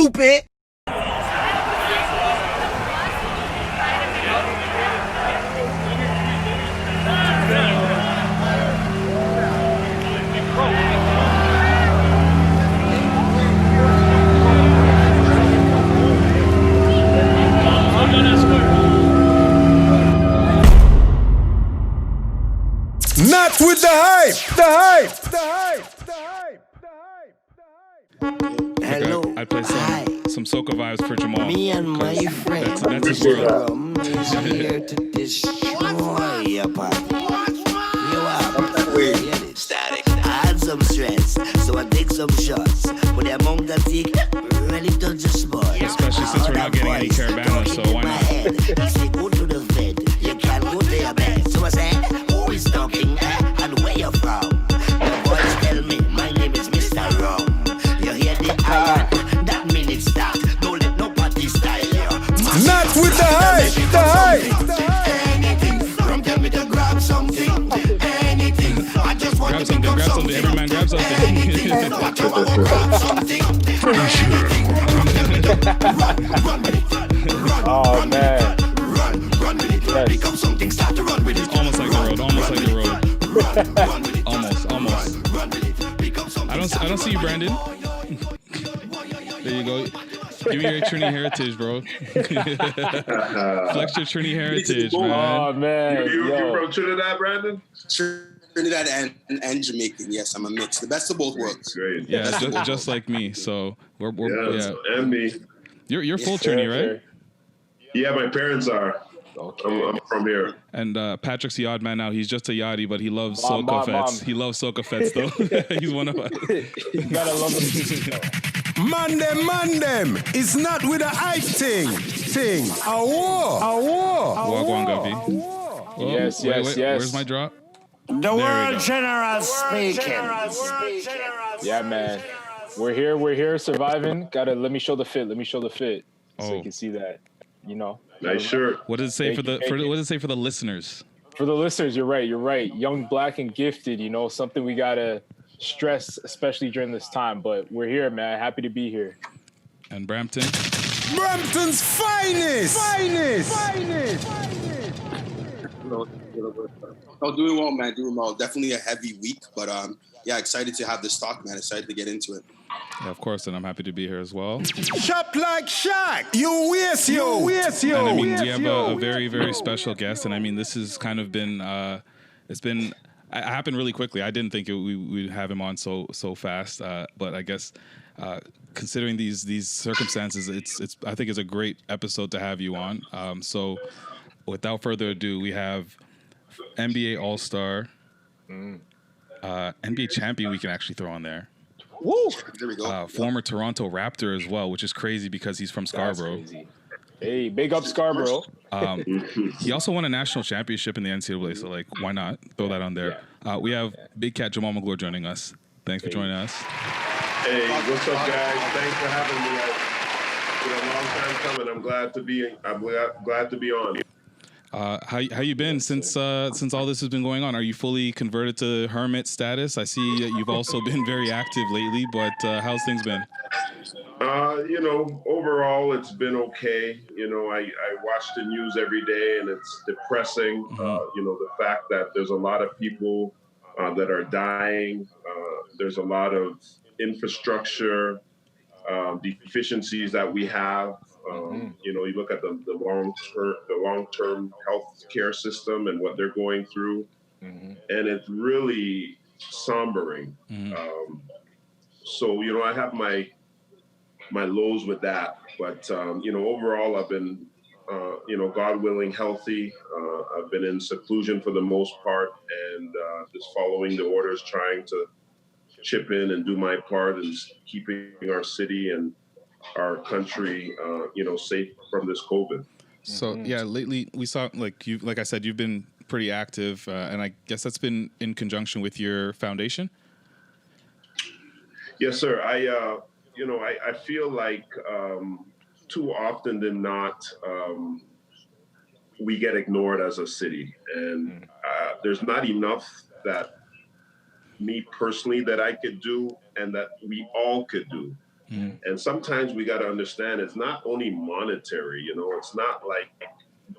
stupid. Not with the hype, the hype, the hype, the hype, the hype. Hello. I play some soca vibes for Jamaal. Me and my friends. That's his world. Is here to destroy your party. You are static. I had some stress, so I take some shots. But the amount I take, really touch the spot. Especially since we're not getting any Caravana, so why not? I say go to the bed, you can't go to your bed. So I say, who is talking and where you from? The boys tell me, my name is Mr. Rum. You hear the iron, that means it's start. Don't let no party style you. Not with the hype, the hype. Anything, from tell me to grab something. Anything, I just want Grab to something, pick up grab something. something. Every man grab something. Anything, what you want to grab something. Anything, from tell me to run with it. Run with it. Run with it. Pick up something, start to run with it. Almost like the road, almost like the road. Run with it. Almost. Run with it. Pick up something. I don't see you, Brandon. There you go. Give me your Trini heritage, bro. Flex your Trini heritage, man. Oh man, You yo. from Trinidad, Brandon? Trinidad and Jamaican. Yes, I'm a mix. The best of both worlds. Great. Yeah, just like me. So we're Yeah, and me. You're full Trini, right? Yeah, my parents are. Okay. I'm from here. And Patrick's a yard man now. He's just a yardie, but he loves Mom, soca mom, fets. mom. He loves soca fets, though. He's one of us. You gotta love them. Mandem. It's not with a hype thing. A war. Wagwan Guppy. Well, Yes, yes. Where's my drop? The we world go. general speaking. Yeah, man. We're here surviving. Let me show the fit. So Oh. you can see that. You know. Nice shirt. What does it say Thank for you, the thank you. what does it say for the listeners? For the listeners, you're right. Young, black, and gifted, something we gotta stress, especially during this time. But we're here, man. Happy to be here. And Brampton. Brampton's finest. Oh, doing well, man. Doing well. Definitely a heavy week, but yeah, excited to have this talk, man. Excited to get into it. Yeah, of course, and I'm happy to be here as well. Shop like Shaq. You waste you. And I mean, we have a very, very special guest, and I mean, this has kind of been, it happened really quickly. I didn't think we'd have him on so fast, but I guess considering these circumstances, I think it's a great episode to have you on. So without further ado, we have NBA All-Star, NBA Champion we can actually throw on there. Woo! There we go. Former Toronto Raptor as well, which is crazy because he's from Scarborough. Crazy. Hey, big up Scarborough. He also won a national championship in the NCAA, so why not throw that on there? We have Big Cat Jamaal Magloire joining us. Thanks for joining us. Hey, what's up, guys? Thanks for having me. It's been a long time coming. I'm glad to be on. How you been since all this has been going on? Are you fully converted to hermit status? I see you've also been very active lately, but how's things been? Overall it's been okay. I watch the news every day and it's depressing. The fact that there's a lot of people that are dying. There's a lot of infrastructure deficiencies that we have. You look at the long-term health care system and what they're going through, and it's really sombering. So I have my lows with that, but overall I've been God willing healthy. I've been in seclusion for the most part, and just following the orders, trying to chip in and do my part in keeping our city and our country, safe from this COVID. So yeah, lately we saw like I said, you've been pretty active, and I guess that's been in conjunction with your foundation. Yes, sir. I feel like too often than not, we get ignored as a city, and there's not enough that me personally that I could do and that we all could do And sometimes we got to understand it's not only monetary, you know, it's not like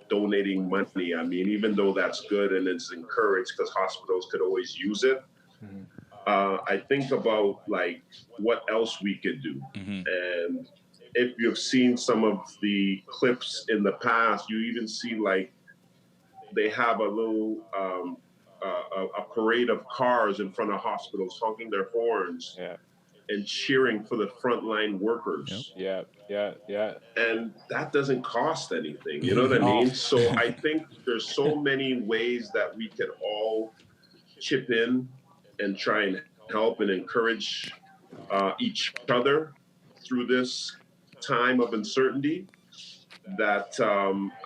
donating money. I mean, even though that's good and it's encouraged because hospitals could always use it, I think about like what else we could do. And if you've seen some of the clips in the past, you even see like they have a little a parade of cars in front of hospitals honking their horns and cheering for the frontline workers. Yeah. And that doesn't cost anything, you know what I mean? So I think there's so many ways that we could all chip in and try and help and encourage each other through this time of uncertainty, that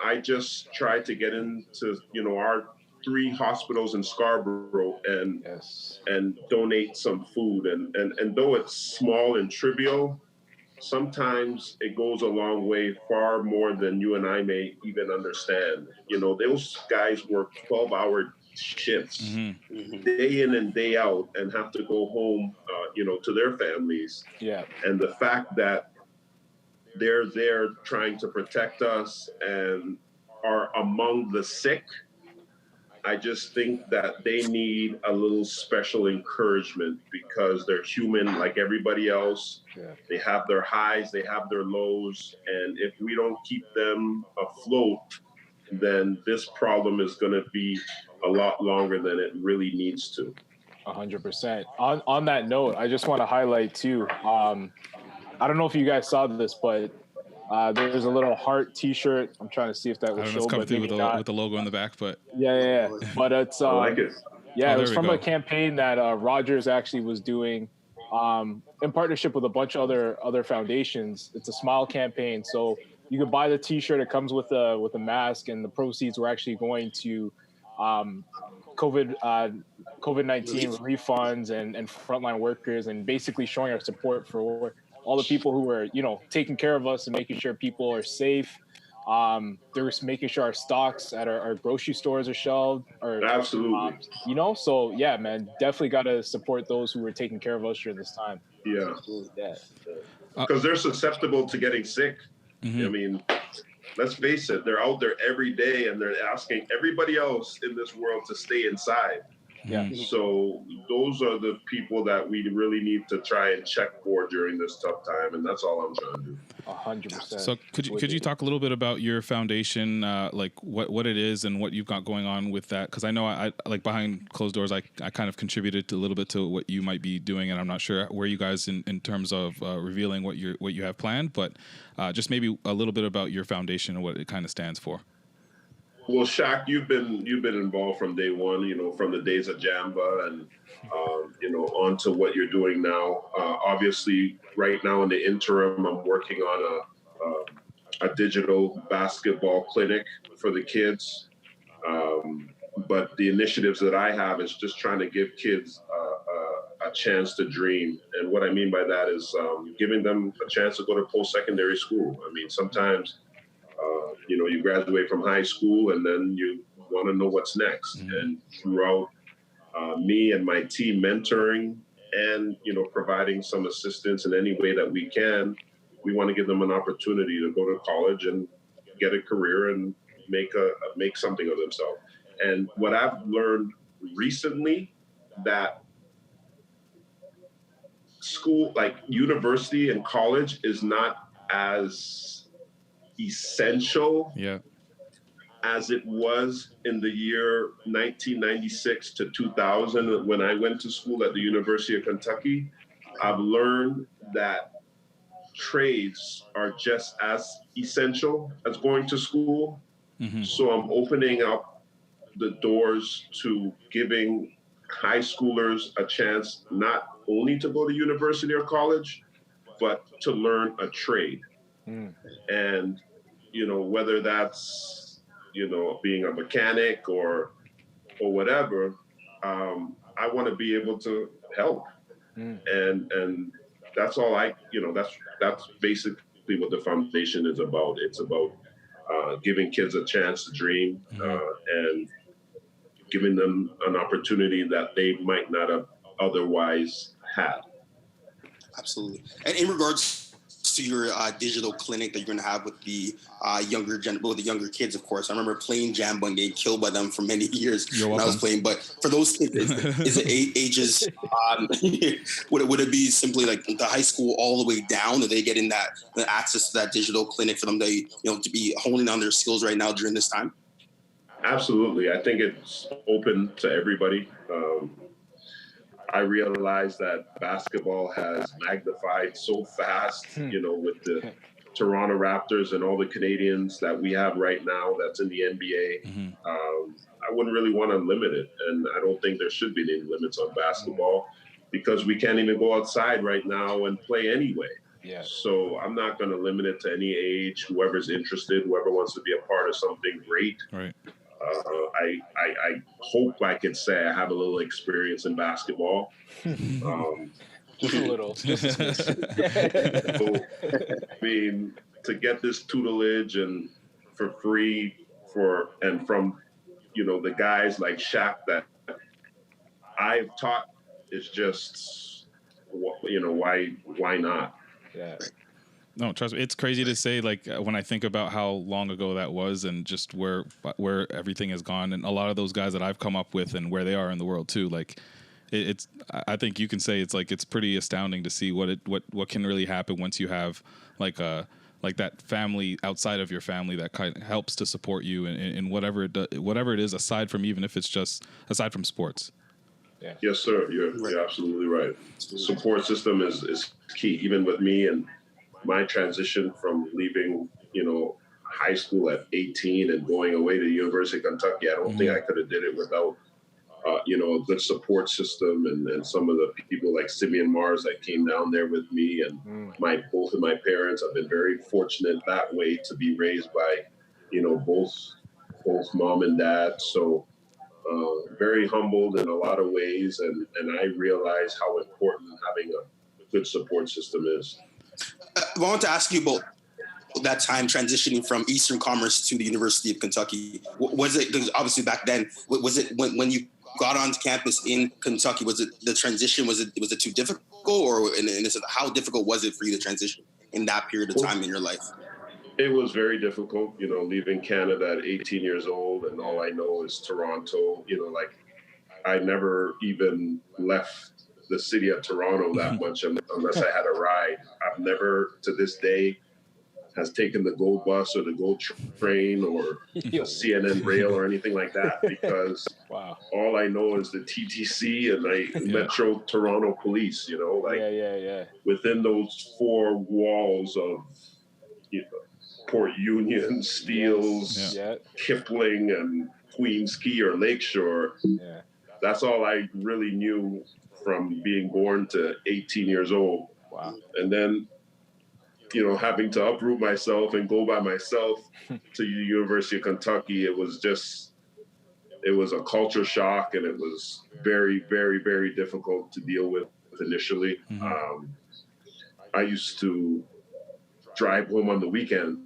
I just tried to get into, you know, our 3 hospitals in Scarborough and donate some food. And though it's small and trivial, sometimes it goes a long way, far more than you and I may even understand. You know, those guys work 12-hour shifts day in and day out and have to go home, you know, to their families. And the fact that they're there trying to protect us and are among the sick, I just think that they need a little special encouragement because they're human like everybody else. They have their highs, they have their lows. And if we don't keep them afloat, then this problem is going to be a lot longer than it really needs to. 100%. On that note, I just want to highlight too, I don't know if you guys saw this, but there's a little heart T-shirt. I'm trying to see if that will show. It's coming through with the logo in the back, but yeah. But it's I like it. Yeah, it was from a campaign that Rogers actually was doing in partnership with a bunch of other foundations. It's a Smile campaign, so you can buy the T-shirt. It comes with a mask, and the proceeds were actually going to COVID-19 refunds and frontline workers, and basically showing our support for all the people who were, you know, taking care of us and making sure people are safe. They're making sure our stocks at our grocery stores are shelved. Absolutely. You know, so yeah, man, definitely got to support those who were taking care of us during this time. Yeah. Because they're susceptible to getting sick. I mean, let's face it, they're out there every day and they're asking everybody else in this world to stay inside. So those are the people that we really need to try and check for during this tough time, and that's all I'm trying to do. 100%. So could you talk a little bit about your foundation, like what it is and what you've got going on with that? Because I know I like behind closed doors, I kind of contributed a little bit to what you might be doing, and I'm not sure where you guys in terms of revealing what you have planned, but just maybe a little bit about your foundation and what it kind of stands for. Well, Shaq, you've been involved from day one, you know, from the days of Jamba and, you know, on to what you're doing now. Obviously, right now in the interim, I'm working on a digital basketball clinic for the kids. But the initiatives that I have is just trying to give kids a chance to dream. And what I mean by that is giving them a chance to go to post-secondary school. I mean, sometimes you know, you graduate from high school and then you want to know what's next. And throughout me and my team mentoring and, you know, providing some assistance in any way that we can, we want to give them an opportunity to go to college and get a career and make something of themselves. And what I've learned recently, that school, like university and college, is not as essential as it was in the year 1996 to 2000 when I went to school at the University of Kentucky. I've learned that trades are just as essential as going to school. So I'm opening up the doors to giving high schoolers a chance not only to go to university or college, but to learn a trade. And, you know, whether that's, you know, being a mechanic or whatever, I want to be able to help. And that's all that's basically what the foundation is about. It's about giving kids a chance to dream and giving them an opportunity that they might not have otherwise had. Absolutely. And in regards to your digital clinic that you're going to have with the younger kids, of course. I remember playing Jamba and getting killed by them for many years when I was playing. But for those kids, is it ages? Would it be simply like the high school all the way down? Are they getting that the access to that digital clinic for them to to be honing on their skills right now during this time? Absolutely. I think it's open to everybody. I realized that basketball has magnified so fast, with the Toronto Raptors and all the Canadians that we have right now that's in the NBA. Mm-hmm. I wouldn't really want to limit it. And I don't think there should be any limits on basketball because we can't even go outside right now and play anyway. Yeah. So I'm not going to limit it to any age. Whoever's interested, whoever wants to be a part of something great. Right. I hope I could say I have a little experience in basketball. Just a little. So, I mean, to get this tutelage and for free from the guys like Shaq that I've taught is just why not? Yeah. No, trust me. It's crazy to say, like, when I think about how long ago that was and just where everything has gone, and a lot of those guys that I've come up with and where they are in the world too. Like, I think you can say it's pretty astounding to see what can really happen once you have like that family outside of your family that kind of helps to support you in whatever it is, aside from sports. Yeah. Yes, sir. You're absolutely right. The support system is key. Even with me and my transition from leaving, high school at 18 and going away to the University of Kentucky, I don't think I could have did it without, a good support system and some of the people like Simeon Mars that came down there with me and both of my parents. I've been very fortunate that way to be raised by, both mom and dad. So very humbled in a lot of ways. And I realize how important having a good support system is. I want to ask you about that time transitioning from Eastern Commerce to the University of Kentucky. Was it, because obviously back then, was it when you got onto campus in Kentucky, was it the transition, was it too difficult, or how difficult was it for you to transition in that period of time in your life? It was very difficult, leaving Canada at 18 years old and all I know is Toronto, I never even left the city of Toronto that much unless I had a ride. I've never to this day has taken the GO bus or the GO train or the CNN rail or anything like that because all I know is the TTC and Metro Toronto Police, within those four walls of Port Union, Steeles, Kipling, and Queens Quay or Lakeshore. Yeah. That's all I really knew from being born to 18 years old. Wow. And then, having to uproot myself and go by myself to the University of Kentucky, it was a culture shock and it was very, very, very difficult to deal with initially. Mm-hmm. I used to drive home on the weekends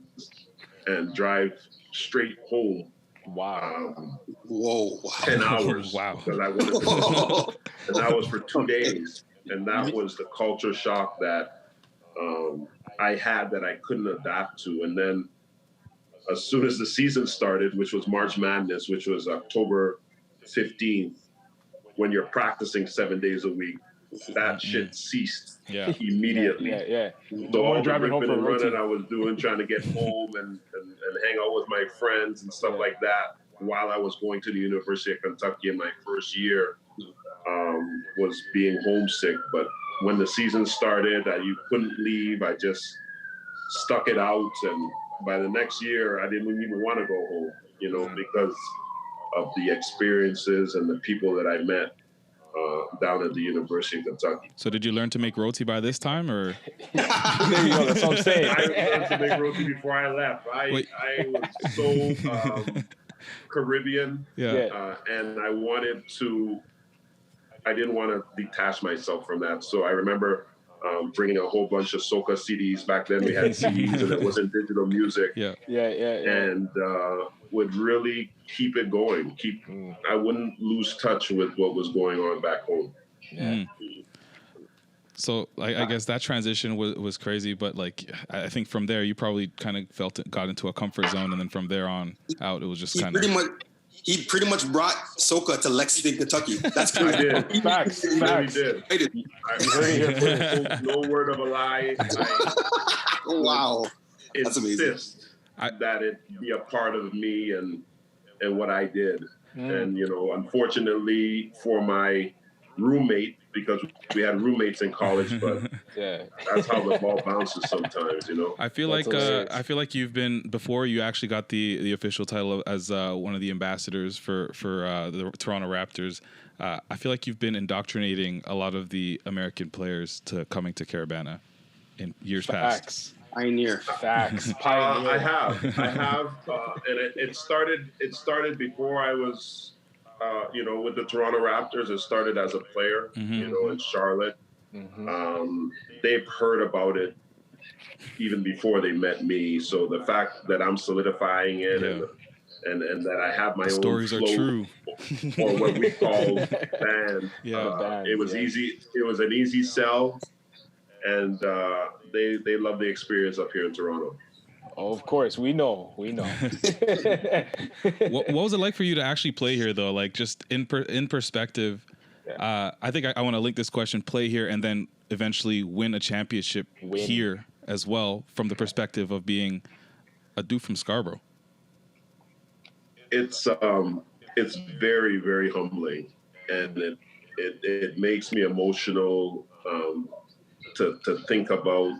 and drive straight home. Wow. 10 hours. Wow. Because I wanted to, and that was for 2 days. And that was the culture shock that I had that I couldn't adapt to. And then as soon as the season started, which was March Madness, which was October 15th, when you're practicing 7 days a week, that shit ceased immediately. Yeah. So all the ripping and running I was doing, trying to get home and hang out with my friends and stuff like that while I was going to the University of Kentucky in my first year, was being homesick. But when the season started, you couldn't leave. I just stuck it out. And by the next year, I didn't even want to go home, because of the experiences and the people that I met down at the University of Kentucky. So did you learn to make roti by this time, or? There you go, that's what I'm saying. I learned to make roti before I left. I was so Caribbean, and I didn't want to detach myself from that. So I remember bringing a whole bunch of soca CDs. Back then we had CDs and it wasn't digital music. Yeah. And would really keep it going. I wouldn't lose touch with what was going on back home. Yeah. So I guess that transition was crazy, but like I think from there you probably kind of got into a comfort zone, and then from there on out it was just kind of. He pretty much brought soca to Lexington, Kentucky. That's I crazy. did. Facts. He really Facts. did. No word of a lie. Wow. That's amazing. Insist that it be a part of me and what I did. And, you know, unfortunately for my roommate, because we had roommates in college, but that's how the ball bounces sometimes, you know. I feel like you've been, before you actually got the official title as one of the ambassadors for the Toronto Raptors. I feel like you've been indoctrinating a lot of the American players to coming to Caribana in years past. Pioneer. Facts. I have, and it started before I was, you know, with the Toronto Raptors. It started as a player, you know, in Charlotte. They've heard about it even before they met me. So the fact that I'm solidifying it and that I have my own stories are true, or what we call band. It was easy. It was an easy sell, and they love the experience up here in Toronto. Oh, of course, we know. What was it like for you to actually play here, though? Like, just in perspective, I think I want to link this question: play here and then eventually win a championship here as well, from the perspective of being a dude from Scarborough. It's very, very humbling, and it makes me emotional to think about.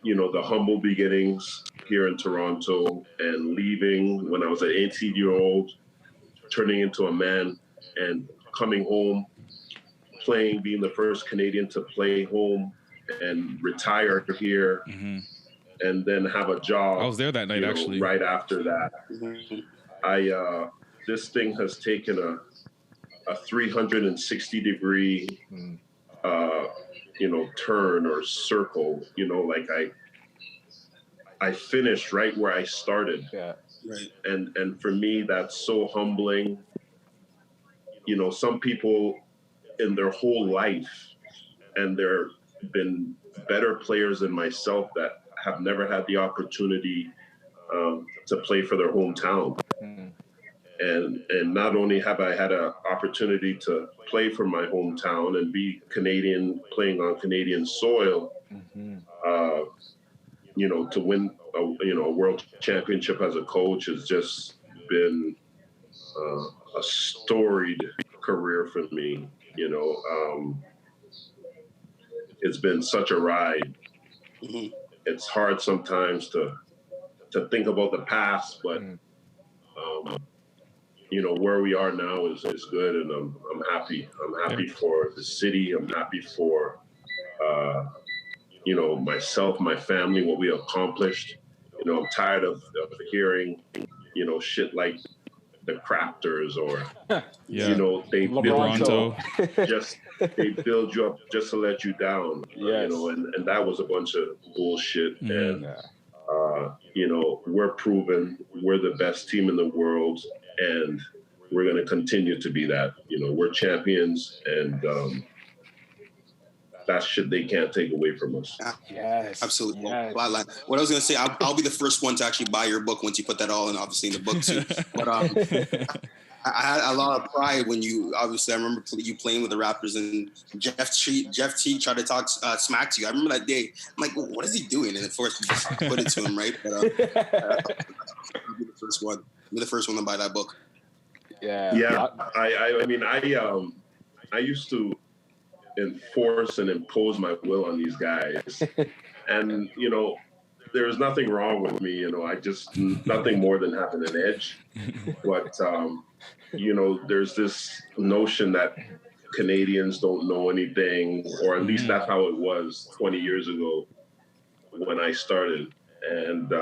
You know, the humble beginnings here in Toronto and leaving when I was an 18-year-old, turning into a man and coming home, playing, being the first Canadian to play home and retire here, and then have a job. I was there that night, actually. Right after that. This thing has taken a 360-degree you know, turn or circle, you know, like I finished right where I started. Right. And for me, that's so humbling. You know, some people in their whole life, and there have been better players than myself that have never had the opportunity to play for their hometown. And not only have I had an opportunity to play for my hometown and be Canadian, playing on Canadian soil, you know, to win a world championship as a coach has just been a storied career for me. You know, it's been such a ride. It's hard sometimes to think about the past, but you know, where we are now is good, and I'm happy. I'm happy for the city. I'm happy for, you know, myself, my family, what we accomplished. You know, I'm tired of hearing, you know, shit like the Crafters or, you know, they build you up just to let you down. You know, and that was a bunch of bullshit. And, you know, we're proven we're the best team in the world. And we're going to continue to be that. You know, we're champions, and that shit they can't take away from us. Yes, absolutely. Yes. What I was going to say, I'll be the first one to actually buy your book once you put that all in, obviously, in the book too. But I had a lot of pride when you, obviously, I remember you playing with the Raptors, and Jeff T tried to talk smack to you. I remember that day. I'm like, well, what is he doing? And of course, you just put it to him, right? But I'll be the first one. I'll be the first one to buy that book. Yeah. I mean, I used to enforce and impose my will on these guys, and you know, there's nothing wrong with me. You know, I just nothing more than having an edge. But you know, there's this notion that Canadians don't know anything, or at least that's how it was 20 years ago when I started. And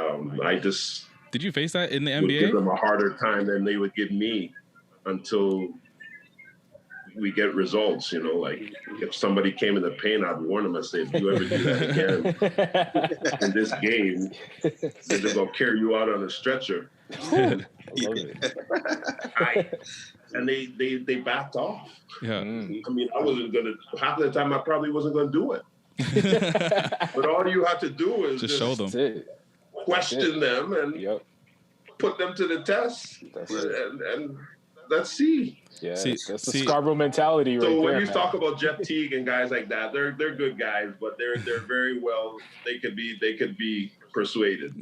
I just... Did you face that in the NBA? Would give them a harder time than they would give me until we get results, you know, like if somebody came in the paint, I'd warn them and say, if you ever do that again in this game, they're going to carry you out on a stretcher. I love it. and they backed off. Yeah. I mean, I wasn't gonna. Half of the time, I probably wasn't gonna do it. But all you have to do is just show them, question them, and put them to the test, and let's see. Yeah, that's the Scarborough mentality, right there. So when you talk about Jeff Teague and guys like that, they're good guys, but they're very well. They could be persuaded.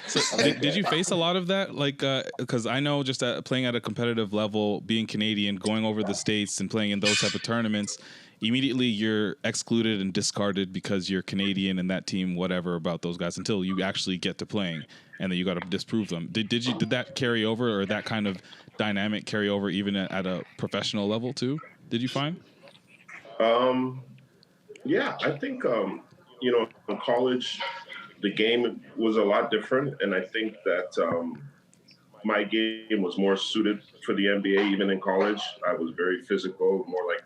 So did you face a lot of that? Like, because I know just playing at a competitive level, being Canadian, going over the States and playing in those type of tournaments, immediately you're excluded and discarded because you're Canadian and that team, whatever about those guys, until you actually get to playing, and then you got to disprove them. Did that carry over, or that kind of dynamic carry over even at a professional level too? Did you find? Yeah, I think in college the game was a lot different, and I think that my game was more suited for the NBA. Even in college, I was very physical, more like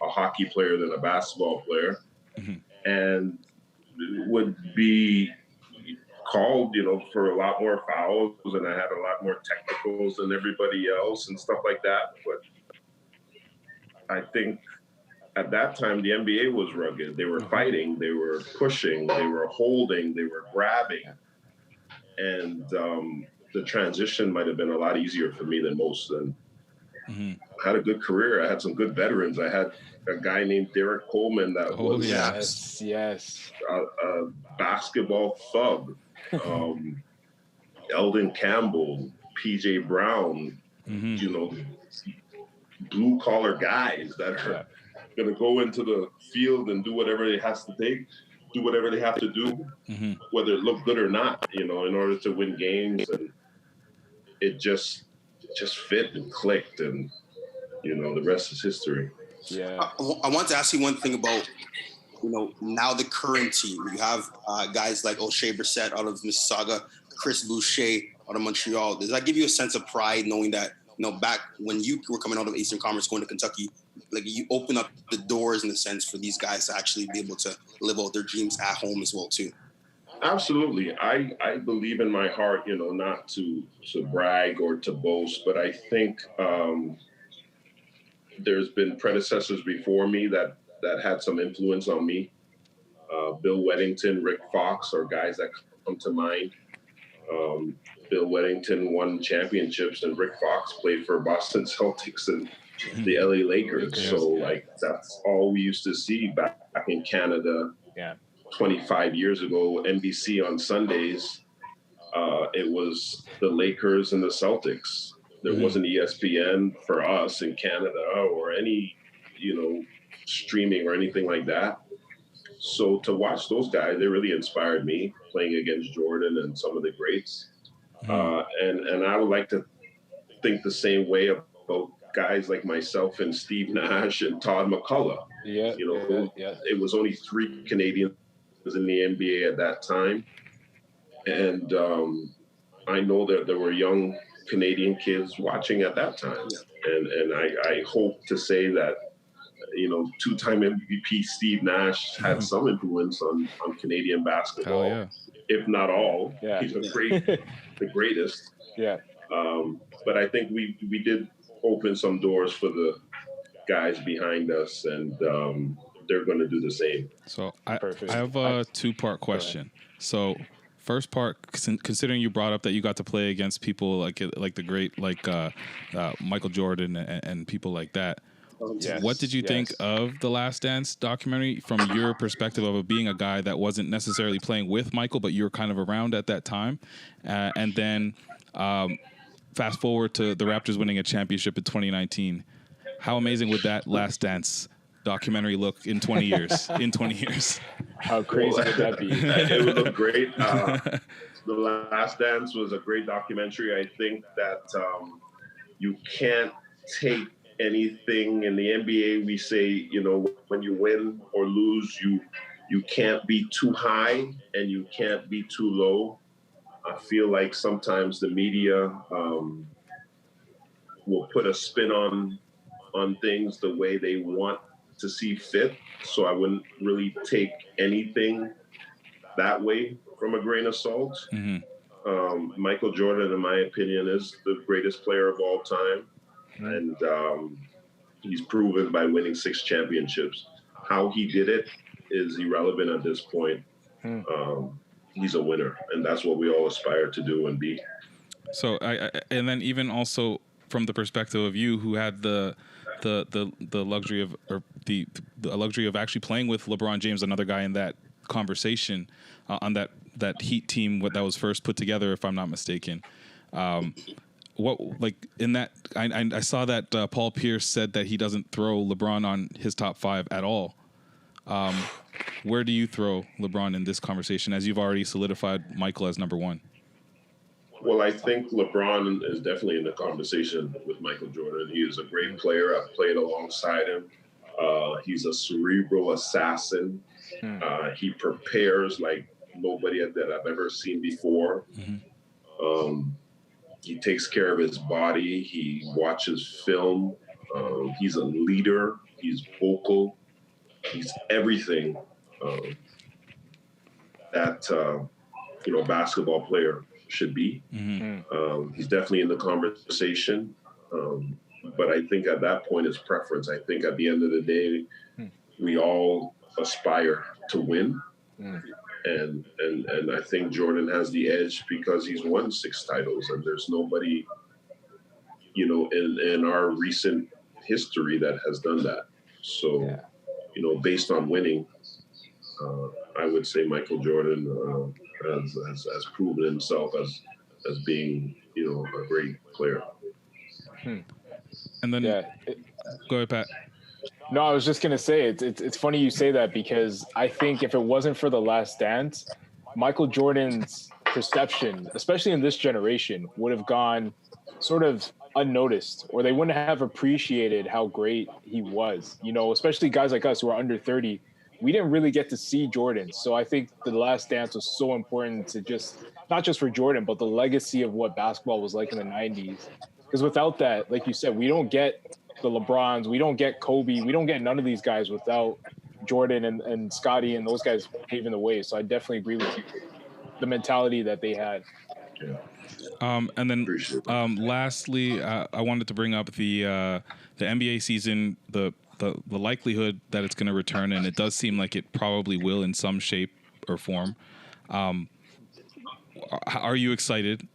a hockey player than a basketball player, and would be called, for a lot more fouls, and I had a lot more technicals than everybody else and stuff like that. But I think at that time, the NBA was rugged. They were fighting, they were pushing, they were holding, they were grabbing. And the transition might have been a lot easier for me than most. And I had a good career. I had some good veterans. I had a guy named Derek Coleman that was a basketball thug. Eldon Campbell, PJ Brown, blue collar guys that are going to go into the field and do whatever it has to take, do whatever they have to do, whether it look good or not, in order to win games. And it just fit and clicked, and the rest is history. Yeah. I want to ask you one thing about, now the current team. You have guys like O'Shea Brissett out of Mississauga, Chris Boucher out of Montreal. Does that give you a sense of pride knowing that, back when you were coming out of Eastern Conference going to Kentucky, like you open up the doors in a sense for these guys to actually be able to live out their dreams at home as well too? Absolutely. I believe in my heart, not to brag or to boast, but I think there's been predecessors before me that had some influence on me. Bill Weddington, Rick Fox are guys that come to mind. Bill Weddington won championships, and Rick Fox played for Boston Celtics and the LA Lakers. So that's all we used to see back in Canada. 25 years ago, NBC on Sundays, it was the Lakers and the Celtics. There wasn't ESPN for us in Canada or any, streaming or anything like that. So to watch those guys, they really inspired me, playing against Jordan and some of the greats. And I would like to think the same way about guys like myself and Steve Nash and Todd McCullough. It was only 3 Canadians in the NBA at that time. And I know that there were young Canadian kids watching at that time. And I hope to say that, 2-time MVP Steve Nash had some influence on Canadian basketball, if not all. He's the greatest. But I think we did open some doors for the guys behind us, and they're going to do the same. So I have a 2-part question. So first part, considering you brought up that you got to play against people like the great, Michael Jordan and people like that. What did you think of the Last Dance documentary from your perspective of being a guy that wasn't necessarily playing with Michael, but you were kind of around at that time? And then fast forward to the Raptors winning a championship in 2019. How amazing would that Last Dance documentary look in 20 years? How crazy would that be? It would look great. The Last Dance was a great documentary. I think that you can't take anything in the NBA. We say, when you win or lose, you can't be too high and you can't be too low. I feel like sometimes the media will put a spin on things the way they want to see fit. So I wouldn't really take anything that way from a grain of salt. Michael Jordan, in my opinion, is the greatest player of all time. And he's proven by winning 6 championships. How he did it is irrelevant at this point. He's a winner, and that's what we all aspire to do and be. So, and then even also from the perspective of you, who had the luxury of, or the luxury of actually playing with LeBron James, another guy in that conversation on that Heat team that was first put together, if I'm not mistaken. What, like, in that, I saw that Paul Pierce said that he doesn't throw LeBron on his top 5 at all. Where do you throw LeBron in this conversation, as you've already solidified Michael as number 1? Well, I think LeBron is definitely in the conversation with Michael Jordan. He is a great player. I've played alongside him. He's a cerebral assassin. He prepares like nobody that I've ever seen before. He takes care of his body. He watches film. He's a leader. He's vocal. He's everything that basketball player should be. He's definitely in the conversation. But I think at that point it's preference. I think at the end of the day, we all aspire to win. And I think Jordan has the edge because he's won 6 titles, and there's nobody, in our recent history that has done that. So, based on winning, I would say Michael Jordan has proven himself as being, a great player. And then, go ahead, Pat. No, I was just gonna say it's funny you say that, because I think if it wasn't for The Last Dance, Michael Jordan's perception, especially in this generation, would have gone sort of unnoticed, or they wouldn't have appreciated how great he was. Especially guys like us who are under 30, we didn't really get to see Jordan. So I think The Last Dance was so important to not just for Jordan, but the legacy of what basketball was like in the 90s. Because without that, like you said, we don't get the LeBrons, we don't get Kobe, we don't get none of these guys without Jordan and Scottie and those guys paving the way. So I definitely agree with you, the mentality that they had. And then lastly, I wanted to bring up the NBA season, the likelihood that it's going to return, and it does seem like it probably will in some shape or form. Are you excited?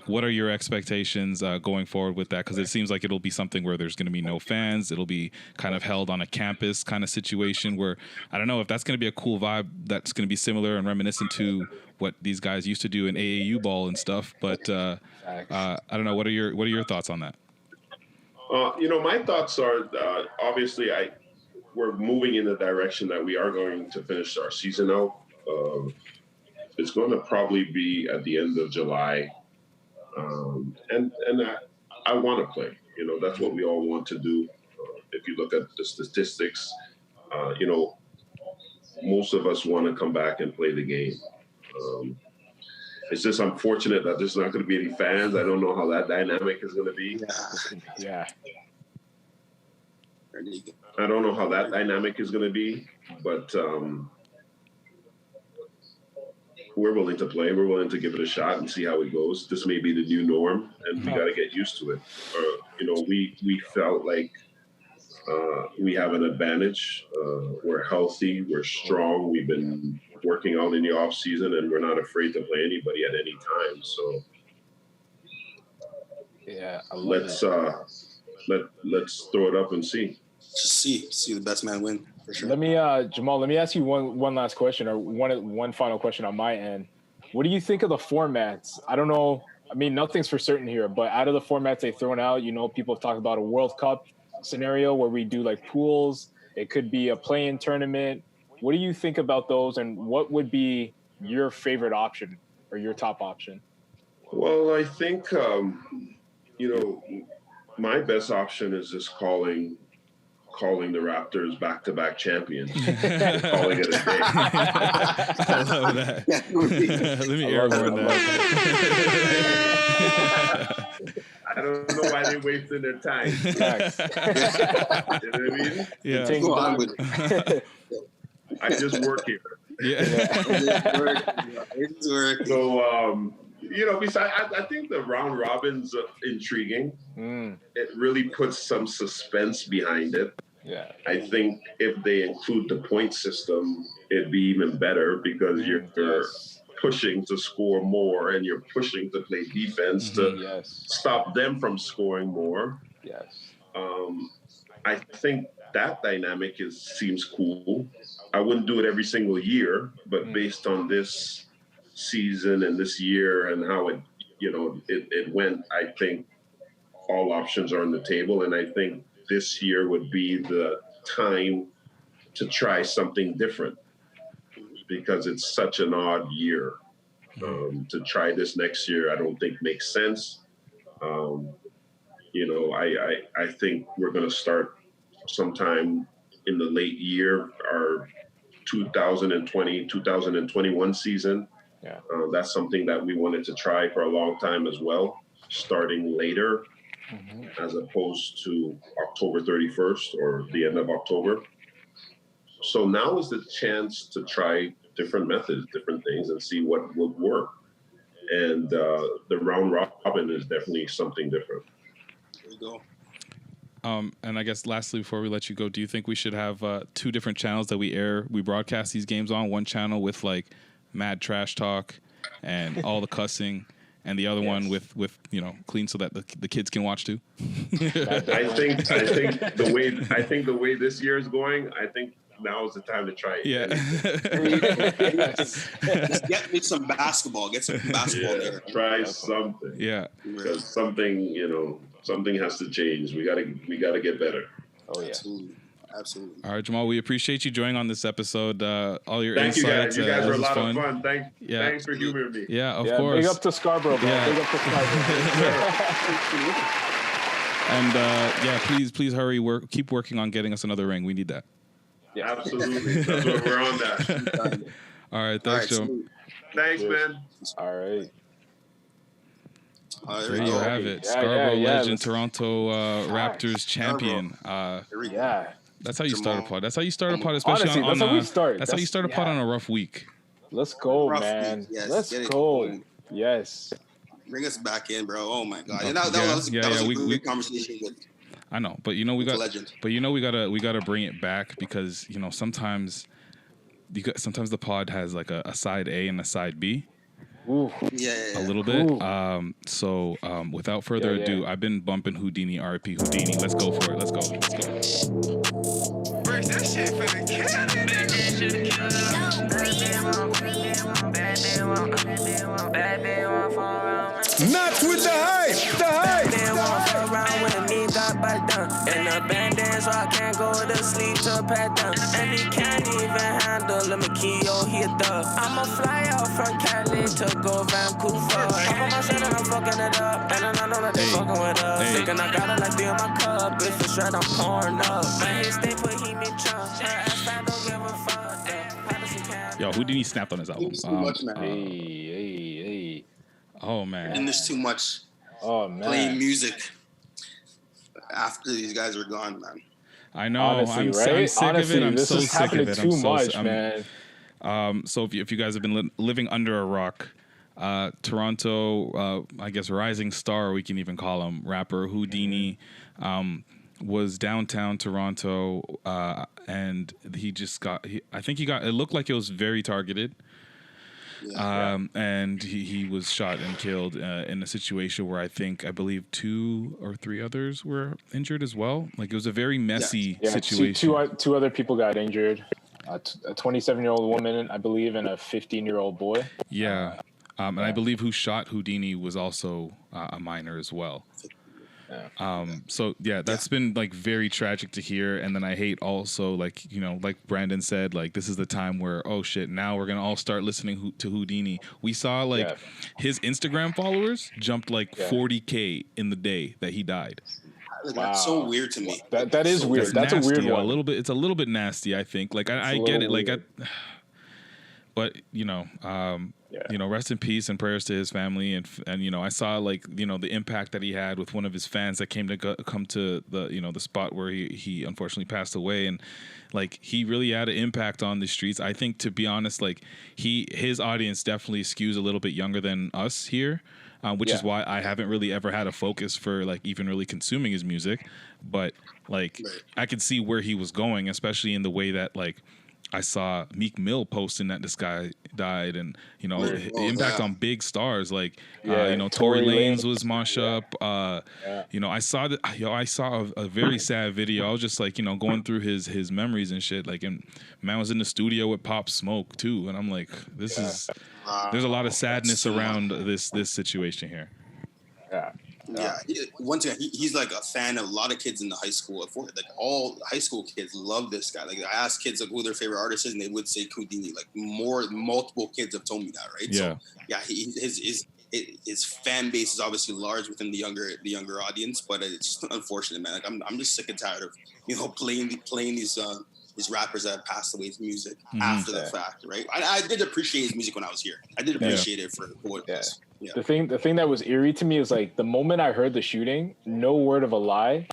What are your expectations going forward with that? Because it seems like it'll be something where there's going to be no fans. It'll be kind of held on a campus kind of situation where, I don't know if that's going to be a cool vibe that's going to be similar and reminiscent to what these guys used to do in AAU ball and stuff. But I don't know. What are your thoughts on that? My thoughts are obviously we're moving in the direction that we are going to finish our season out. It's going to probably be at the end of July. And I want to play. That's what we all want to do. If you look at the statistics, most of us want to come back and play the game. It's just unfortunate that there's not going to be any fans. I don't know how that dynamic is going to be. Yeah. I don't know how that dynamic is going to be, but we're willing to play. We're willing to give it a shot and see how it goes. This may be the new norm, and we got to get used to it. We felt like we have an advantage. We're healthy. We're strong. We've been working out in the off season, and we're not afraid to play anybody at any time. So yeah, let's throw it up and see. Just see the best man win. For sure. Let me, Jamaal, let me ask you one last question, or one final question on my end. What do you think of the formats? I don't know. I mean, nothing's for certain here, but out of the formats they've thrown out, people have talked about a World Cup scenario where we do like pools. It could be a play-in tournament. What do you think about those, and what would be your favorite option or your top option? Well, I think, my best option is just calling the Raptors back-to-back champions. Calling it a day. I love that. Let me airborne that. I don't know why they're wasting their time. You know what I mean? Yeah. I just work here. It's work. So, besides, I think the round robin's intriguing. It really puts some suspense behind it. Yeah. I think if they include the point system, it'd be even better because you're pushing to score more and you're pushing to play defense to stop them from scoring more. Yes. I think that dynamic seems cool. I wouldn't do it every single year, but based on this season and this year and how it went, I think all options are on the table. And I think this year would be the time to try something different because it's such an odd year. To try this next year, I don't think makes sense. I think we're going to start sometime in the late year, our 2020, 2021 season. Yeah. That's something that we wanted to try for a long time as well, starting later as opposed to October 31st or the end of October. So now is the chance to try different methods, different things, and see what would work. And the round robin is definitely something different. There you go. And I guess lastly, before we let you go, do you think we should have 2 different channels that we broadcast these games on? One channel with like mad trash talk and all the cussing, and the other one with clean so that the kids can watch too. I think the way this year is going, I think now is the time to try it. Yeah. Just get me some basketball. Get some basketball there. Try something. Yeah. Because something has to change. We gotta get better. Oh yeah. Absolutely. All right, Jamaal, we appreciate you joining on this episode. All your Thank insights. You guys were a lot fun. of fun. Thanks for humoring me. Yeah, of course. Big up to Scarborough, bro. Yeah. Big up to Scarborough. And please hurry. Keep working on getting us another ring. We need that. Yeah, absolutely. That's what we're on that. All right, thanks, Joe. Thanks, man. All right. There you have it. Scarborough legend, Toronto Raptors champion. That's how you start a pod. That's how you start a pod, especially honestly, on that's how we start. That's how you start a pod on a rough week. Let's go, man. Yes, Let's go. Yes. Bring us back in, bro. Oh my god. And that was a really good conversation with. I know, but we gotta bring it back because sometimes the pod has like a side A and a side B. Ooh. Yeah. A little bit. So without further ado, I've been bumping Houdini, RIP Houdini. Let's go for it. Let's go. Break that shit for the Not with the hype. The hype. And the bandage, so I can't go to sleep to pat down. And he can't even handle him, Keo, he a thug. I'ma fly out from Cali to go Vancouver. I'm on my shit and I'm fucking it up. And then I know that they fucking with us. Thinking I got it like three in my cup. If it's shred, I'm pouring up. My hit stay put he me chunk. Her ass fat, don't give a fuck. Yo, Houdini snapped on his album. Too much, man. Hey. Oh man. And there's too much playing music after these guys are gone, man. I know. Honestly, I'm right? sick Honestly, of it. I'm this so is sick of happening it. too much, man. So if you guys have been living under a rock, Toronto, I guess rising star, we can even call him, rapper Houdini, was downtown Toronto, and he just got. I think he got. It looked like it was very targeted. And he was shot and killed in a situation where I believe 2 or 3 others were injured as well. Like it was a very messy situation. Two other people got injured. A 27-year-old woman, I believe, and a 15-year-old boy. Yeah. And I believe who shot Houdini was also a minor as well. So that's been like very tragic to hear. And then I hate also like Brandon said, like this is the time where, oh shit, now we're going to all start listening to Houdini. We saw like his Instagram followers jumped like 40K in the day that he died. Like, that's so weird to me. That is weird. That's nasty, a weird one. It's a little bit nasty, I think. Like I get it. Like, but you know, rest in peace and prayers to his family. And you know, I saw like, you know, the impact that he had with one of his fans that came to come to the, you know, the spot where he unfortunately passed away. And like, he really had an impact on the streets. I think, to be honest, like his audience definitely skews a little bit younger than us here. Which is why I haven't really ever had a focus for like even really consuming his music. But like, I could see where he was going, especially in the way that like I saw Meek Mill posting that this guy died, and you know, the impact on big stars like you know, Tory Lanez was mosh up. You know, I saw that. I saw a very sad video. I was just like, you know, going through his memories and shit. Like, and man was in the studio with Pop Smoke too, and I'm like, this is. There's a lot of sadness around this situation here. Yeah. Once again, he's like a fan of a lot of kids in the high school. Like all high school kids love this guy. Like I asked kids like who their favorite artist is, and they would say Houdini. Like multiple kids have told me that, right? Yeah. So yeah, his fan base is obviously large within the younger audience, but it's just unfortunate, man. Like I'm just sick and tired of, you know, playing these rappers that have passed away's music after the fact, right? I did appreciate his music when I was here. I did appreciate it for what it was. Yeah. The thing that was eerie to me is like the moment I heard the shooting, no word of a lie,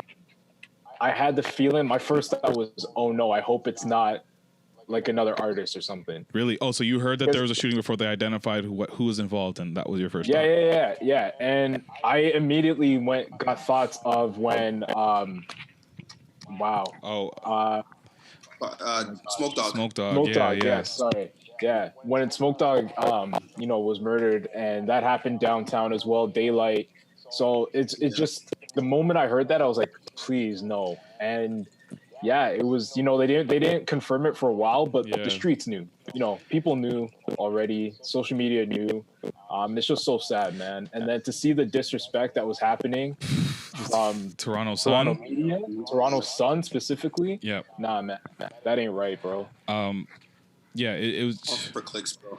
I had the feeling, my first thought was, oh no, I hope it's not like another artist or something. Really? Oh, so you heard that there was a shooting before they identified who was involved, and that was your first thought? Yeah. And I immediately got thoughts of when Smoke Dog. Yeah. Sorry. Yeah. When Smoke Dog, you know, was murdered, and that happened downtown as well, daylight. So it's just the moment I heard that, I was like, please no. And yeah, it was, you know, they didn't confirm it for a while, but the streets knew, you know, people knew already, social media knew. It's just so sad, man. And then to see the disrespect that was happening, Toronto Sun, Toronto Sun specifically. Yeah. Nah, man, that ain't right, bro. Yeah, it was for clicks, bro.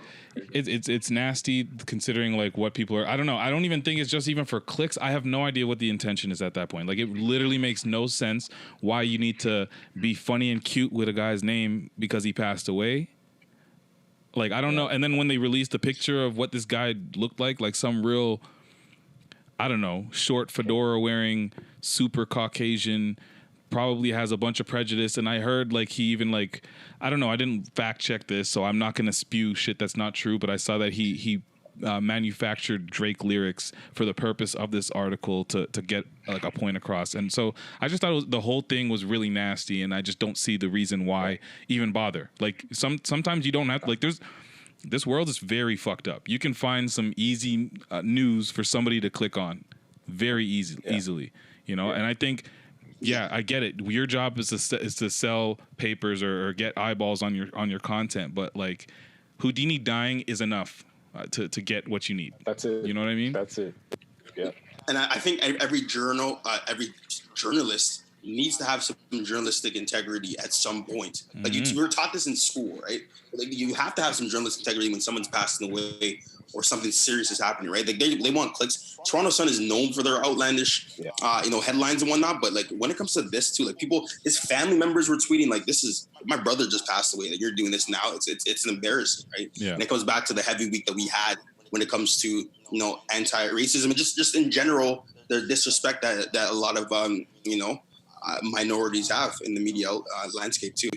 It's nasty considering like what people are. I don't know. I don't even think it's just even for clicks. I have no idea what the intention is at that point. Like, it literally makes no sense why you need to be funny and cute with a guy's name because he passed away. Like, I don't know. And then when they released the picture of what this guy looked like some real, I don't know, short fedora wearing, super Caucasian, probably has a bunch of prejudice. And I heard like he even like, I don't know, I didn't fact check this, so I'm not going to spew shit that's not true, but I saw that he manufactured Drake lyrics for the purpose of this article to get like a point across. And so I just thought the whole thing was really nasty, and I just don't see the reason why even bother. Like sometimes you don't have to, like, this world is very fucked up. You can find some easy news for somebody to click on very easily, you know? And I think, yeah, I get it. Your job is to sell papers or get eyeballs on your content, but like Houdini dying is enough to get what you need. That's it. You know what I mean? That's it. Yeah. And I think every journalist needs to have some journalistic integrity at some point. Like you were taught this in school, right? Like you have to have some journalistic integrity when someone's passing away or something serious is happening, right? Like they want clicks. Toronto Sun is known for their outlandish, headlines and whatnot. But like when it comes to this too, like his family members were tweeting like, "This is my brother just passed away. Like you're doing this now. It's embarrassing, right?" Yeah. And it comes back to the heavy week that we had when it comes to, you know, anti-racism and just in general, the disrespect that a lot of minorities have in the media landscape too.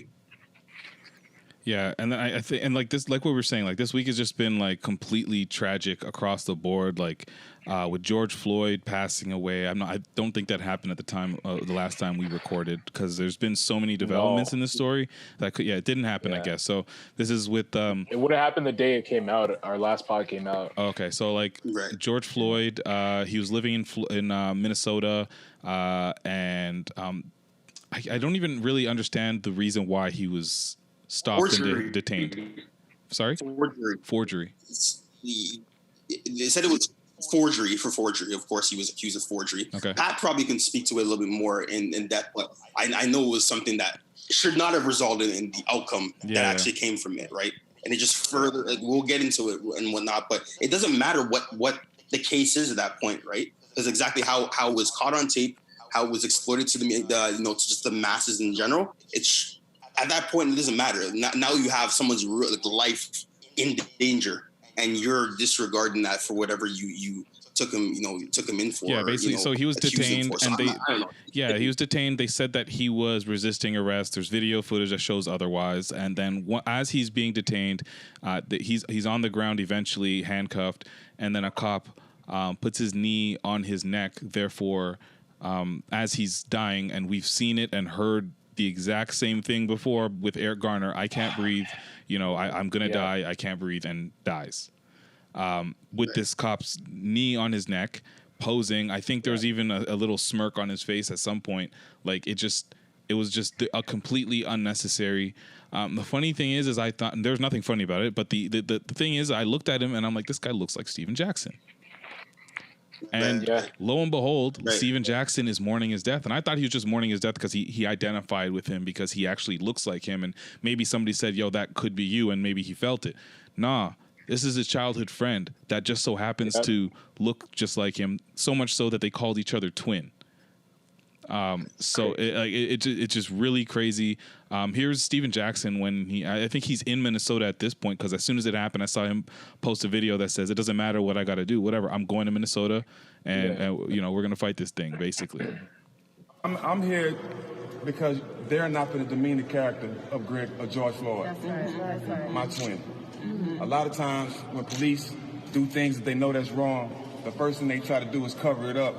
Yeah, and then I think, and like this, like what we were saying, like this week has just been like completely tragic across the board. Like with George Floyd passing away, I don't think that happened at the time, the last time we recorded, because there's been so many developments in this story that it didn't happen, I guess. So this is with it would have happened the day it came out. Our last pod came out. Okay, so like George Floyd, he was living in Minnesota, and I don't even really understand the reason why he was stopped and detained. Sorry? Forgery. They said it was forgery. Of course, he was accused of forgery. Okay. Pat probably can speak to it a little bit more in depth, but I know it was something that should not have resulted in the outcome that actually came from it, right? And it just further, like, we'll get into it and whatnot, but it doesn't matter what the case is at that point, right? Because exactly how it was caught on tape, how it was exploited to to just the masses in general. At that point, it doesn't matter. Now you have someone's life in danger, and you're disregarding that for whatever you took him in for. Yeah, basically. So he was detained, and he was detained. They said that he was resisting arrest. There's video footage that shows otherwise. And then as he's being detained, he's on the ground, eventually handcuffed, and then a cop puts his knee on his neck. Therefore, as he's dying, and we've seen it and heard the exact same thing before with Eric Garner. I can't breathe. I'm gonna die. I can't breathe, and dies. With this cop's knee on his neck, posing. I think there was even a little smirk on his face at some point. Like it was just a completely unnecessary. The funny thing is I thought, and there's nothing funny about it, but the thing is, I looked at him and I'm like, this guy looks like Steven Jackson. And lo and behold, Steven Jackson is mourning his death. And I thought he was just mourning his death because he identified with him, because he actually looks like him. And maybe somebody said, yo, that could be you. And maybe he felt it. Nah. This is his childhood friend that just so happens to look just like him, so much so that they called each other twin. So it's just really crazy. Here's Steven Jackson when I think he's in Minnesota at this point, because as soon as it happened, I saw him post a video that says, it doesn't matter what I got to do, whatever, I'm going to Minnesota, and we're going to fight this thing, basically. I'm here because they're not going to demean the character of George Floyd. That's right. My twin. Mm-hmm. A lot of times when police do things that they know that's wrong, the first thing they try to do is cover it up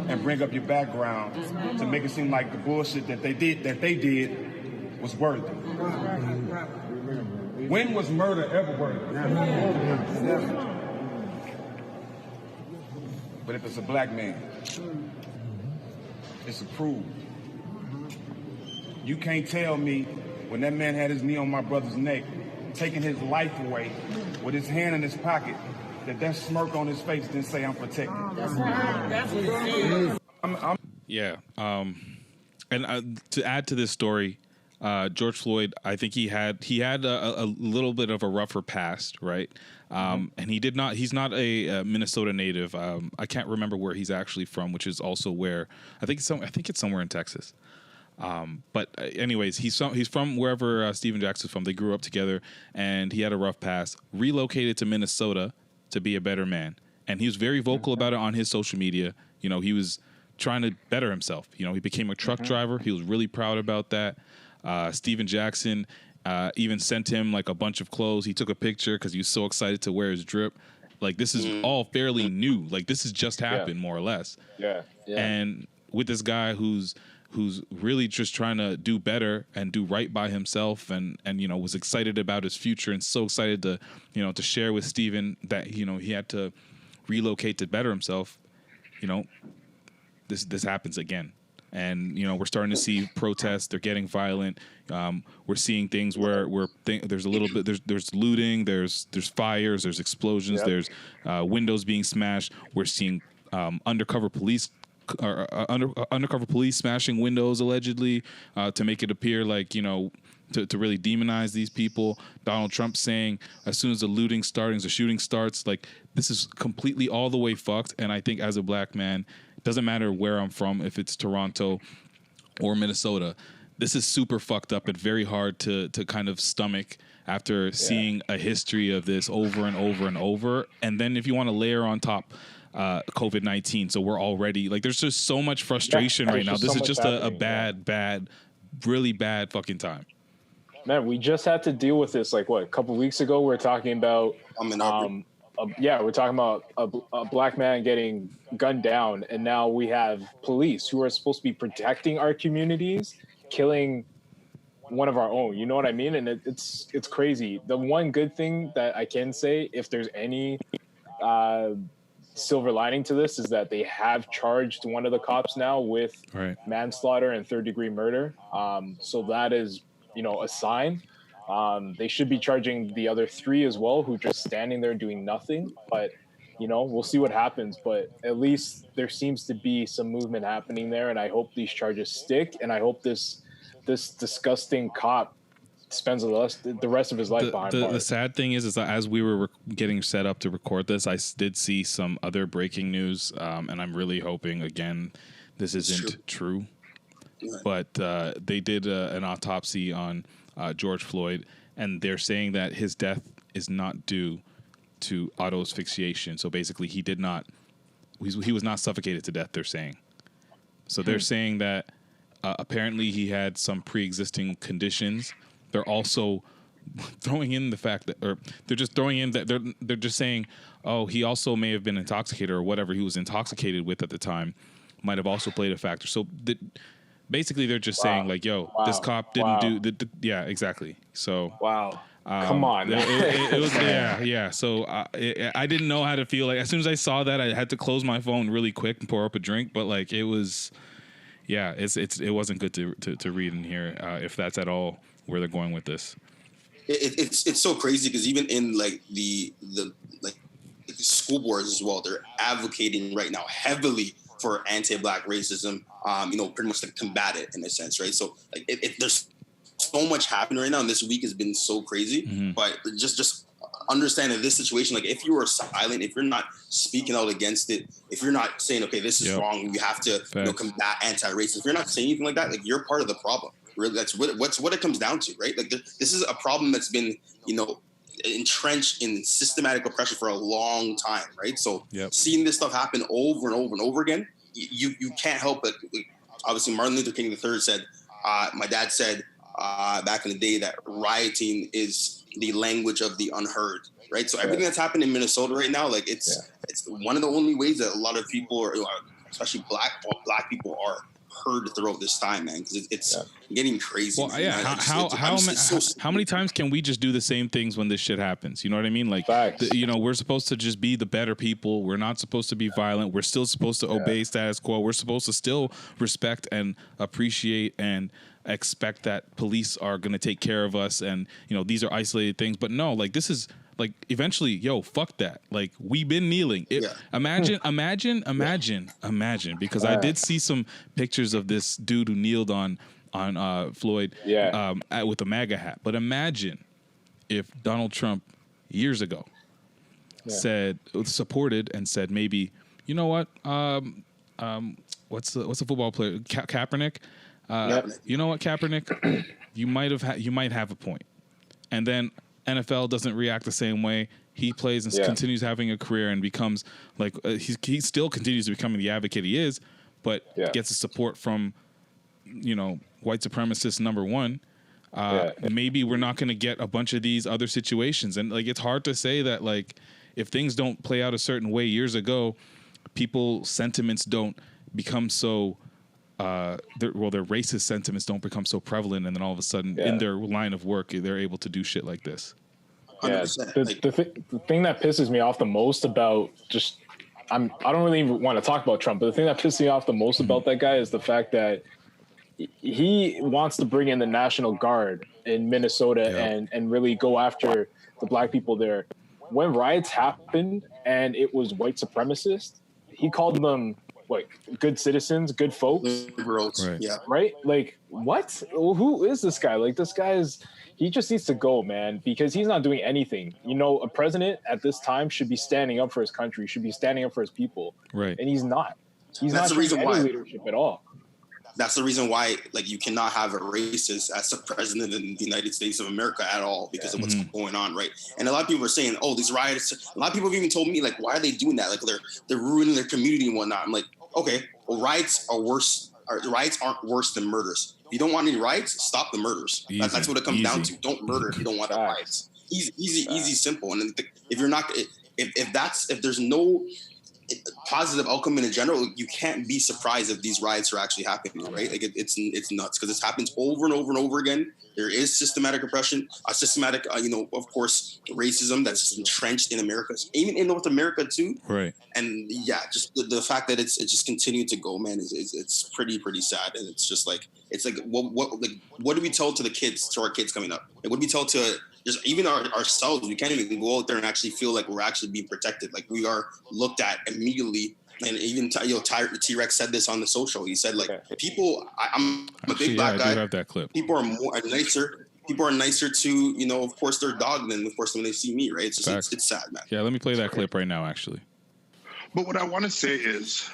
and bring up your background to make it seem like the bullshit that they did was worthy. When was murder ever worthy? Never. But if it's a black man, it's approved. You can't tell me when that man had his knee on my brother's neck, taking his life away with his hand in his pocket, that smirk on his face didn't say I'm protected. That's right. That's what it is. Yeah. And to add to this story, George Floyd, I think he had a little bit of a rougher past, right? And he's not a Minnesota native. I can't remember where he's actually from, which is also where I think it's somewhere in Texas. But anyways, he's from wherever Steven Jackson's from. They grew up together, and he had a rough past. Relocated to Minnesota to be a better man, and he was very vocal about it on his social media. He was trying to better himself. He became a truck driver. He was really proud about that. Steven Jackson even sent him like a bunch of clothes. He took a picture because he was so excited to wear his drip. Like, this is all fairly new. Like, this has just happened, more or less. Yeah. And with this guy who's really just trying to do better and do right by himself, and was excited about his future, and so excited to to share with Steven that he had to relocate to better himself. This happens again, and we're starting to see protests. They're getting violent. We're seeing things where there's a little bit there's looting, there's fires, there's explosions, there's windows being smashed. We're seeing undercover police smashing windows allegedly to make it appear like to really demonize these people. Donald Trump saying as soon as the looting starts, the shooting starts. Like, this is completely all the way fucked. And I think as a black man, it doesn't matter where I'm from, if it's Toronto or Minnesota, this is super fucked up and very hard to kind of stomach after seeing a history of this over and over and over. And then if you want to layer on top COVID-19, so we're already like, there's just so much frustration right now. This is just a bad, really bad fucking time. Man, we just had to deal with this. Like, what, a couple of weeks ago, we were talking about we're talking about a black man getting gunned down, and now we have police who are supposed to be protecting our communities killing one of our own. You know what I mean? And it's crazy. The one good thing that I can say, if there's any silver lining to this, is that they have charged one of the cops now with manslaughter and third-degree murder. So that is, a sign. They should be charging the other three as well, who just standing there doing nothing. But, we'll see what happens. But at least there seems to be some movement happening there, and I hope these charges stick. And I hope this disgusting cop spends the rest of his life behind bars. The sad thing is that as we were getting set up to record this, I did see some other breaking news, and I'm really hoping, again, this isn't true. But they did an autopsy on George Floyd, and they're saying that his death is not due to auto asphyxiation. So basically, he was not suffocated to death. They're saying. So they're saying that apparently he had some pre-existing conditions. They're also throwing in the fact that, or they're just throwing in that they're just saying, oh, he also may have been intoxicated, or whatever he was intoxicated with at the time might have also played a factor. So basically they're just saying like, yo, this cop didn't do yeah, exactly. So come on. It was yeah. So I didn't know how to feel. Like as soon as I saw that, I had to close my phone really quick and pour up a drink. But like it was, yeah, it wasn't good to read and hear if that's at all where they're going with this. It's so crazy because even in like the school boards as well, they're advocating right now heavily for anti-Black racism. Pretty much to combat it in a sense, right? So like there's so much happening right now, and this week has been so crazy. Mm-hmm. But just understand in this situation, like if you are silent, if you're not speaking out against it, if you're not saying, okay, this is wrong, we have to combat anti-racism. If you're not saying anything like that, like you're part of the problem. Really, that's what it comes down to, right? Like this is a problem that's been, entrenched in systematic oppression for a long time, right? So seeing this stuff happen over and over and over again, you can't help but, obviously Martin Luther King III said, my dad said back in the day that rioting is the language of the unheard, right? So everything that's happened in Minnesota right now, like it's one of the only ways that a lot of people, are, especially black people, are heard throughout this time, man, because it's getting crazy. Well, yeah. How many times can we just do the same things when this shit happens? You know what I mean? Like, we're supposed to just be the better people. We're not supposed to be violent. We're still supposed to obey status quo. We're supposed to still respect and appreciate and expect that police are going to take care of us. And, these are isolated things. But no, like, this is like eventually, fuck that. Like we've been kneeling. Imagine, because I did see some pictures of this dude who kneeled on Floyd with a MAGA hat. But imagine if Donald Trump years ago supported and said, maybe, you know what? What's the football player? Kaepernick. You know what, Kaepernick? you might have a point. And then NFL doesn't react the same way. He plays and continues having a career and becomes like he still continues to becoming the advocate he is, but gets the support from white supremacists number one. Maybe we're not going to get a bunch of these other situations, and like it's hard to say that like if things don't play out a certain way years ago, people's sentiments don't become so. Their racist sentiments don't become so prevalent, and then all of a sudden, in their line of work, they're able to do shit like this. Yeah, the thing that pisses me off the most about I don't really want to talk about Trump, but the thing that pisses me off the most about that guy is the fact that he wants to bring in the National Guard in Minnesota and really go after the Black people there. When riots happened and it was white supremacists, he called them good citizens, good folks, liberals, right? Like what? Who is this guy? Like this guy he just needs to go, man, because he's not doing anything. A president at this time should be standing up for his country, should be standing up for his people, right? And he's not. He's That's not the reason why leadership at all. That's the reason why, like, you cannot have a racist as the president of the United States of America at all because of what's going on, right? And a lot of people are saying, "Oh, these riots." A lot of people have even told me, like, "Why are they doing that? Like, they're ruining their community and whatnot." I'm like, okay, well, riots are worse. Riots aren't worse than murders. If you don't want any riots, stop the murders. That's what it comes down to. Don't murder if you don't want the riots. Easy, simple. And if you're not, if there's no positive outcome in general, you can't be surprised if these riots are actually happening, right? Like it's nuts because it happens over and over and over again. There is systematic oppression, systematic, of course, racism that's entrenched in America, even in North America too. Right. And just the fact that it's just continued to go, man, it's pretty sad. And it's just like what do we tell to our kids coming up? Like, what do we tell to just even ourselves? We can't even go out there and actually feel like we're actually being protected. Like we are looked at immediately. And even T-Rex said this on the social. He said, like, people. I'm a big black guy. I do have that clip. People are nicer. People are nicer to, of course, their dog than, of course, when they see me. Right? It's just it's sad, man. Yeah, let me play that clip right now, actually. But what I want to say is,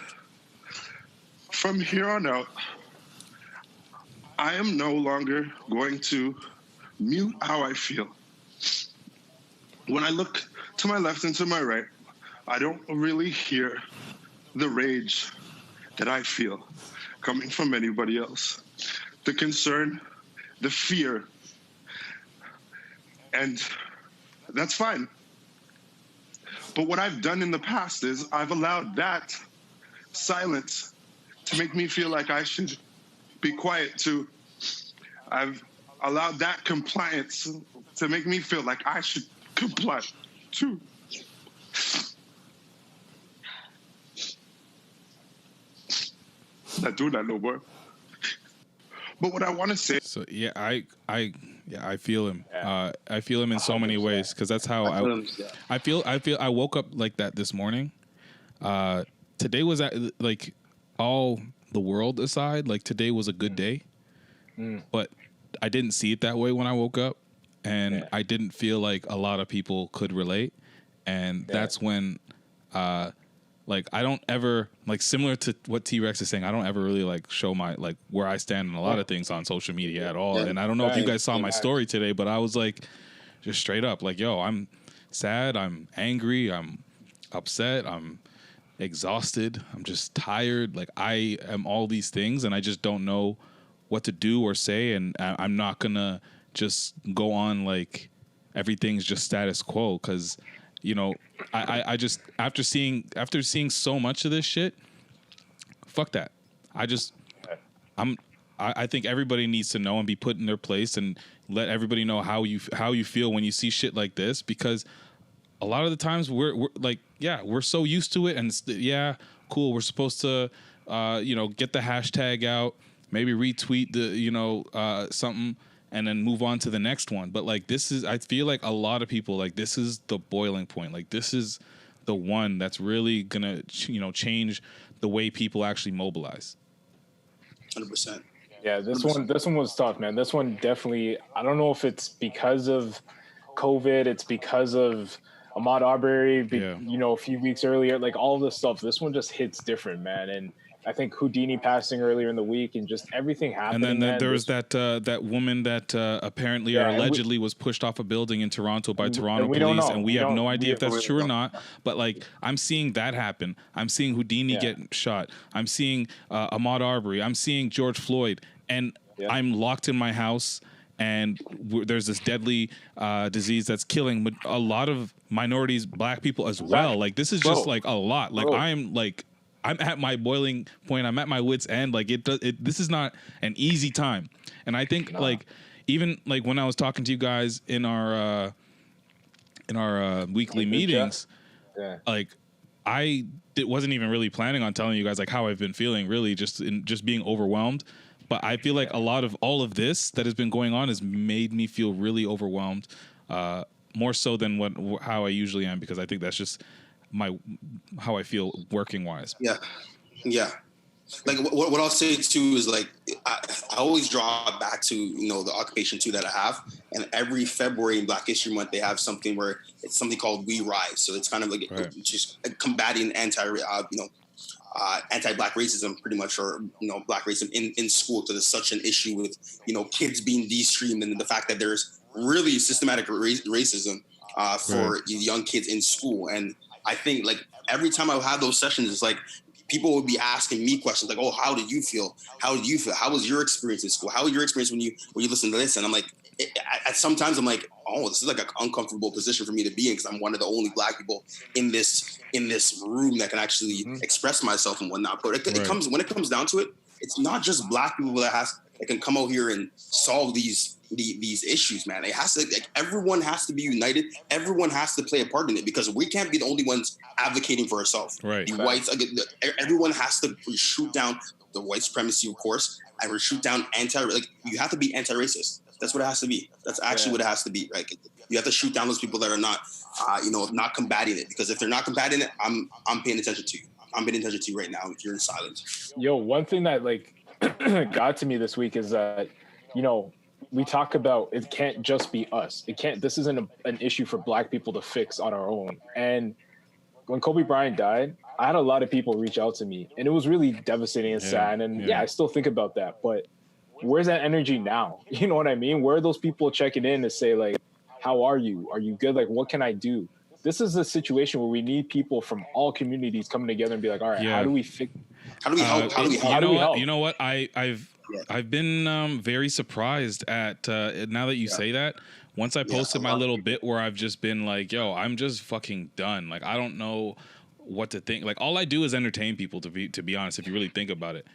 from here on out, I am no longer going to mute how I feel. when I look to my left and to my right, I don't really hear the rage that I feel coming from anybody else. The concern, the fear, and that's fine. But what I've done in the past is I've allowed that silence to make me feel like I should be quiet too. I've allowed that compliance to make me feel like I should comply too. Not doing that no more. But what I want to say. So yeah, I feel him. I feel him in so many ways because that's how I feel. I woke up like that this morning. Today was like all the world aside. Like today was a good day, but I didn't see it that way when I woke up, and I didn't feel like a lot of people could relate, and that's when. Like I don't ever like similar to what T-Rex is saying. I don't ever really like show my like where I stand in a lot of things on social media at all. And I don't know if you guys saw my story today, but I was like just straight up like, yo, I'm sad, I'm angry, I'm upset, I'm exhausted, I'm just tired. Like I am all these things and I just don't know what to do or say. And I'm not gonna just go on like everything's just status quo because you know, I just after seeing so much of this shit, fuck that. I think everybody needs to know and be put in their place and let everybody know how you feel when you see shit like this because a lot of the times we're like, yeah, we're so used to it and yeah, cool. We're supposed to get the hashtag out, maybe retweet the something. And then move on to the next one. But like I feel like a lot of people like this is the boiling point. Like this is the one that's really gonna change the way people actually mobilize. 100%. Yeah, this one was tough, man. This one definitely. I don't know if it's because of COVID. It's because of Ahmaud Arbery. A few weeks earlier, like all this stuff. This one just hits different, man. And I think Houdini passing earlier in the week and just everything happening. And then there was that woman that apparently or allegedly was pushed off a building in Toronto by Toronto police. And we have no idea if that's true or not. But like, I'm seeing that happen. I'm seeing Houdini get shot. I'm seeing Ahmaud Arbery. I'm seeing George Floyd. And I'm locked in my house. And there's this deadly disease that's killing a lot of minorities, black people as well. Like, this is just like a lot. Like, I'm at my boiling point. I'm at my wit's end. Like this is not an easy time. And I think like even like when I was talking to you guys in our weekly meetings, like I wasn't even really planning on telling you guys like how I've been feeling. Really, just being overwhelmed. But I feel like a lot of all of this that has been going on has made me feel really overwhelmed, more so than how I usually am because I think that's just how I feel working wise. Yeah. Like what I'll say too is like I always draw back to the occupation too that I have, and every February in Black History Month they have something where it's something called We Rise. So it's kind of like just combating anti-black racism, pretty much, or black racism in school because it's such an issue with kids being de-streamed and the fact that there's really systematic racism for young kids in school. And I think like every time I have those sessions, it's like people would be asking me questions like, "Oh, how did you feel? How did you feel? How was your experience in school? How was your experience when you listen to this?" And I'm like, sometimes I'm like, "Oh, this is like an uncomfortable position for me to be in because I'm one of the only black people in this room that can actually express myself and whatnot." But it comes when it comes down to it, it's not just black people that can come out here and solve these issues, man. It has to, like, everyone has to be united. Everyone has to play a part in it because we can't be the only ones advocating for ourselves. Right. The whites, everyone has to shoot down the white supremacy, of course, and shoot down you have to be anti-racist. That's what it has to be. That's actually what it has to be. Like, you have to shoot down those people that are not, not combating it. Because if they're not combating it, I'm paying attention to you. I'm paying attention to you right now if you're in silence. Yo, one thing that like got to me this week is that, we talk about it can't just be us. This isn't an issue for black people to fix on our own. And when Kobe Bryant died, I had a lot of people reach out to me and it was really devastating and sad. And I still think about that, but where's that energy now? You know what I mean? Where are those people checking in to say like, how are you? Are you good? Like, what can I do? This is a situation where we need people from all communities coming together and be like, all right, how do we fix? How do we help? How do we help? You know what? I've been very surprised at now that you say that. Once I posted my little bit where I've just been like, yo, I'm just fucking done. Like, I don't know what to think. Like, all I do is entertain people, to be honest, if you really think about it.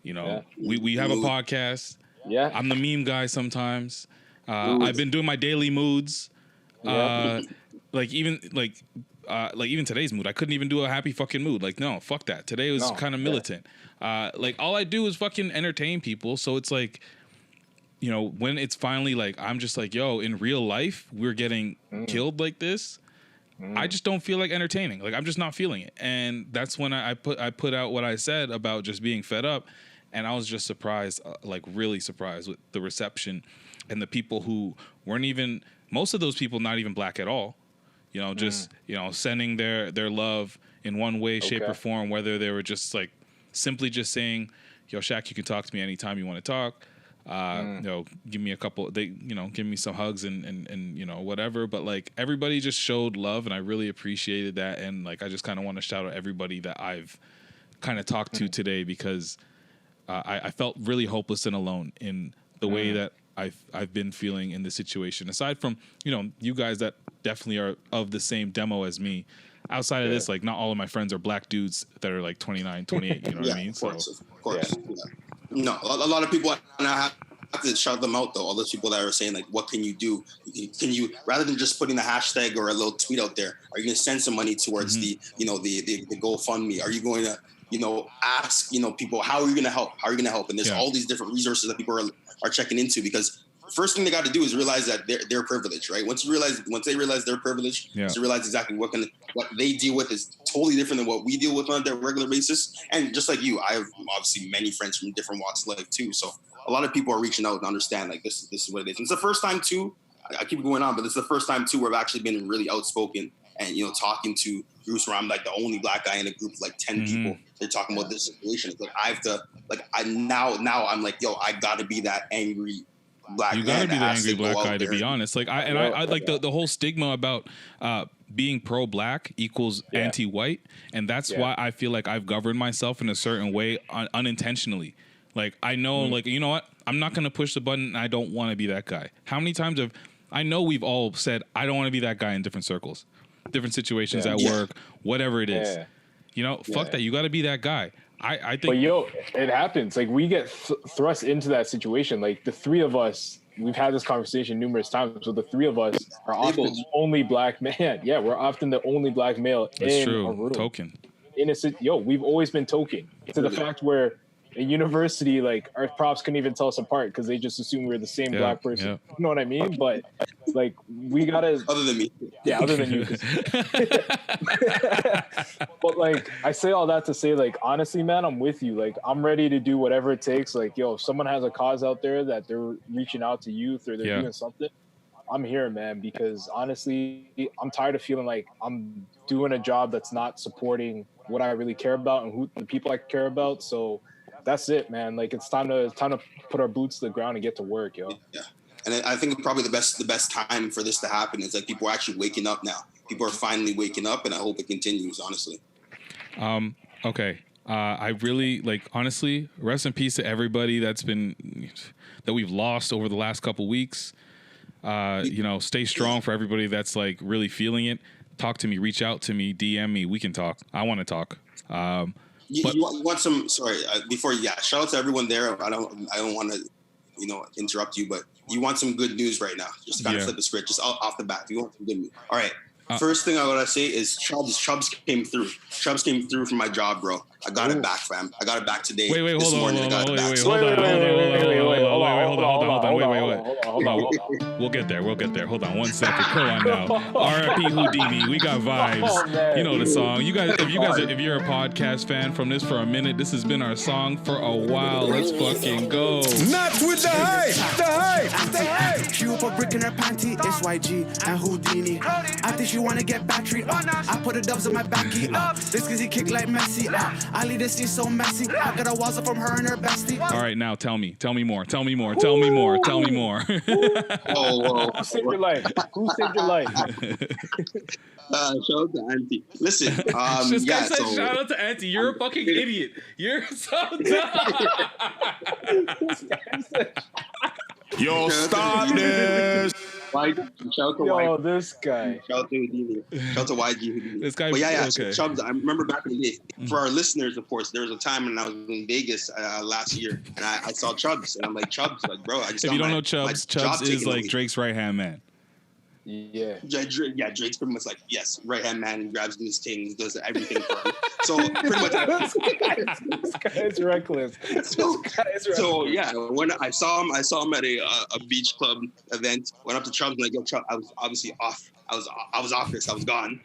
You know, we have a podcast. Yeah. I'm the meme guy sometimes. I've been doing my daily moods. Like even today's mood, I couldn't even do a happy fucking mood. Like, no, fuck that. Today was kind of militant. Like, all I do is fucking entertain people. So it's like, you know, when it's finally like, I'm just like, yo, in real life, we're getting killed like this. I just don't feel like entertaining. Like, I'm just not feeling it. And that's when I put out what I said about just being fed up. And I was just surprised, like really surprised with the reception and the people who weren't even, most of those people not even black at all. You know, just, you know, sending their love in one way, shape, or form, whether they were just like simply just saying, yo, Shaq, you can talk to me anytime you want to talk. You know, give me give me some hugs and you know, whatever. But like, everybody just showed love, and I really appreciated that. And like, I just kind of want to shout out everybody that I've kind of talked to today, because I felt really hopeless and alone in the way that I've been feeling in this situation. Aside from, you know, you guys that definitely are of the same demo as me. Outside of this, like, not all of my friends are black dudes that are like 29, 28. You know what I mean? Of course. Yeah. No, a lot of people, and I have to shout them out though. All those people that are saying like, what can you do? Can you, rather than just putting the hashtag or a little tweet out there, are you going to send some money towards the GoFundMe? Are you going to, you know, ask, you know, people, how are you going to help? How are you going to help? And there's all these different resources that people are checking into, because first thing they got to do is realize that they're privileged, right? Once they realize they're privileged, to realize exactly what they deal with is totally different than what we deal with on a regular basis. And just like you, I have obviously many friends from different walks of life too. So a lot of people are reaching out and understand like this is what it is. And it's the first time too, I keep going on, but it's the first time too where I've actually been really outspoken and, you know, talking to groups where I'm like the only black guy in a group of like 10 people. They're talking about this situation. It's like now I'm like, yo, I gotta be that angry black. You gotta be the angry black guy, to be honest. Like I like the whole stigma about being pro-black equals anti-white, and that's why I feel like I've governed myself in a certain way unintentionally. Like, I know, like, you know what? I'm not gonna push the button. And I don't want to be that guy. How many times I know we've all said, I don't want to be that guy in different circles, different situations at work, whatever it is. You know, fuck that. You got to be that guy. I think. But yo, it happens. Like, we get thrust into that situation. Like, the three of us, we've had this conversation numerous times. So the three of us are often the only black man. Yeah, we're often the only black male in a room. Token. We've always been token. To the fact where in university, like, our props couldn't even tell us apart because they just assume we're the same black person. You know what I mean? But like, we gotta. Other than me. Yeah, other than you. But like, I say all that to say, like, honestly, man, I'm with you. Like, I'm ready to do whatever it takes. Like, yo, if someone has a cause out there that they're reaching out to youth or they're doing something, I'm here, man. Because honestly, I'm tired of feeling like I'm doing a job that's not supporting what I really care about and who the people I care about. So that's it, man. Like, it's time to put our boots to the ground and get to work, yo. Yeah. And I think probably the best time for this to happen is like people are actually waking up now. People are finally waking up, and I hope it continues, honestly. Okay. I really, like, honestly, rest in peace to everybody that we've lost over the last couple weeks. You know, stay strong for everybody that's like really feeling it. Talk to me, reach out to me, DM me. We can talk. I want to talk. You want some? Sorry, shout out to everyone there. I don't want to, you know, interrupt you, but you want some good news right now. Just to kind of flip the script, just off the bat. You want some good news? All right. First thing I want to say is Chubbs came through. Chubbs came through for my job, bro. I got it back, fam. I got it back today. Hold on. We'll get there. Hold on 1 second. Come on now. R.I.P. Houdini. We got vibes. You know the song. If you're a podcast fan from this for a minute, this has been our song for a while. Let's fucking go. Not with the hype. She up a brick in her panty, SYG and Houdini. I think she she wanna get battery. I put the dubs on my backy. This cause he kick like Messi. I leave this scene so messy. I got a walls up from her and her bestie. All right, now tell me more. Tell me more. Oh, who saved your life? Who saved your life? Shout out to Auntie. Listen, This guy said shout out to Auntie. You're a fucking idiot. You're so dumb. Yo, stop this. Shout out to Yo, this guy. Shout out to Houdini. Shout out to YG Houdini. This guy. But yeah. Okay. So Chubbs, I remember back in the day. For our listeners, of course, there was a time when I was in Vegas last year, and I saw Chubbs, and I'm like, Chubbs, like, bro, I just. If you don't know Chubbs, Chubbs is like away. Drake's right hand man. Yeah. Drake's pretty much like, yes, right hand man. He grabs his things, does everything for him. So pretty much. This guy is reckless. So yeah, when I saw him at a beach club event. Went up to Chubbs and like, yo, Chubbs, I was obviously off. I was off this. I was gone.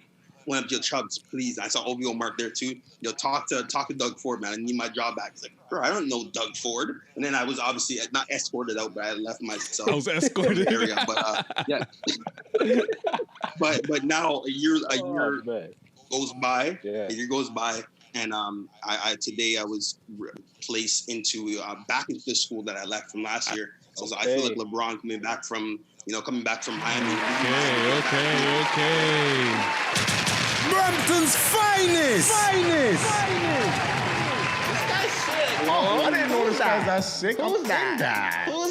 Went up to Chubbs, please. I saw OVO Mark there too. Yo, talk to Doug Ford, man. I need my job back. He's like, bro, I don't know Doug Ford. And then I was obviously not escorted out, but I left myself. I was escorted. Area, but yeah. but now a year goes by. Yeah. A year goes by, and I today I was placed into back into the school that I left from last year. So I feel like LeBron coming back from Miami. Okay. Brampton's finest. Oh, I didn't know this guy's that sick. Who's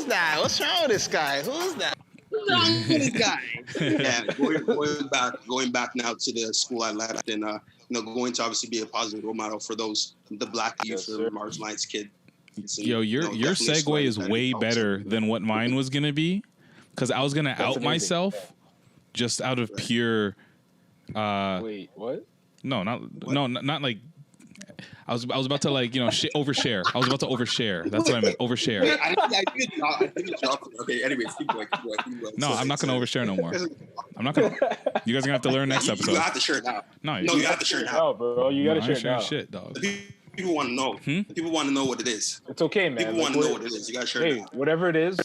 that? What's wrong with this guy? Who's that? Yeah, going back now to the school I left, and going to obviously be a positive role model for the black youth, for the marginalized kid. Yo, your segue is way better than what mine was gonna be, because I was gonna out myself just out of pure. Wait, what? No, not like. I was about to overshare. I was about to overshare. That's what I meant. Overshare. I did drop it. Okay. Anyways, keep going. No, I'm not gonna overshare no more. I'm not gonna. You guys are gonna have to learn next episode. You have to share now. No, you have to share now, bro. You gotta share now. Shit, dog. People want to know. People want to know what it is. It's okay, man. People want to know what it is. You gotta share. Hey, whatever it is,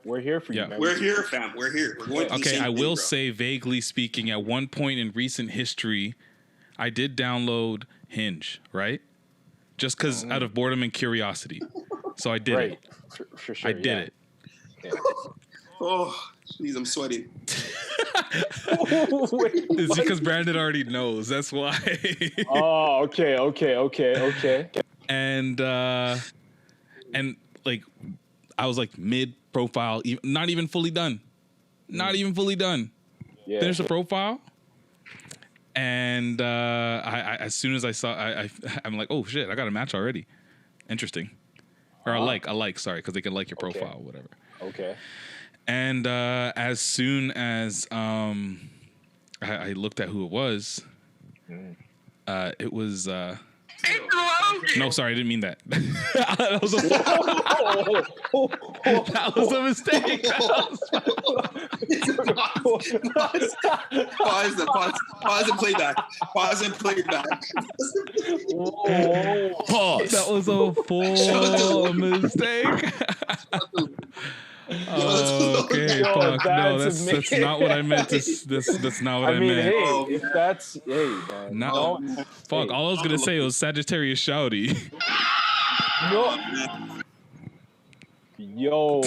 we're here for you, man. We're here, fam. We're here. We're going. Okay, I will say, vaguely speaking, at one point in recent history, I did download Hinge, right? Just because out of boredom and curiosity. So I did it. For sure. I did it. Yeah. Oh, jeez, I'm sweating. It's because Brandon already knows. That's why. Oh, okay. And like, I was like mid profile, not even fully done. Yeah. Finish the profile. And I as soon as I saw, I'm like, oh shit, I got a match already. Interesting. Or a like, sorry, because they can like your profile, whatever. Okay. And as soon as I looked at who it was, it was. No, sorry, I didn't mean that. That was a mistake. Pause and play back. Pause. That was a full mistake. Okay, fuck. No, that's not what I meant. That's not what I meant. Hey, if that's man. No, fuck. All I was gonna say was Sagittarius Shouty. No. Yo.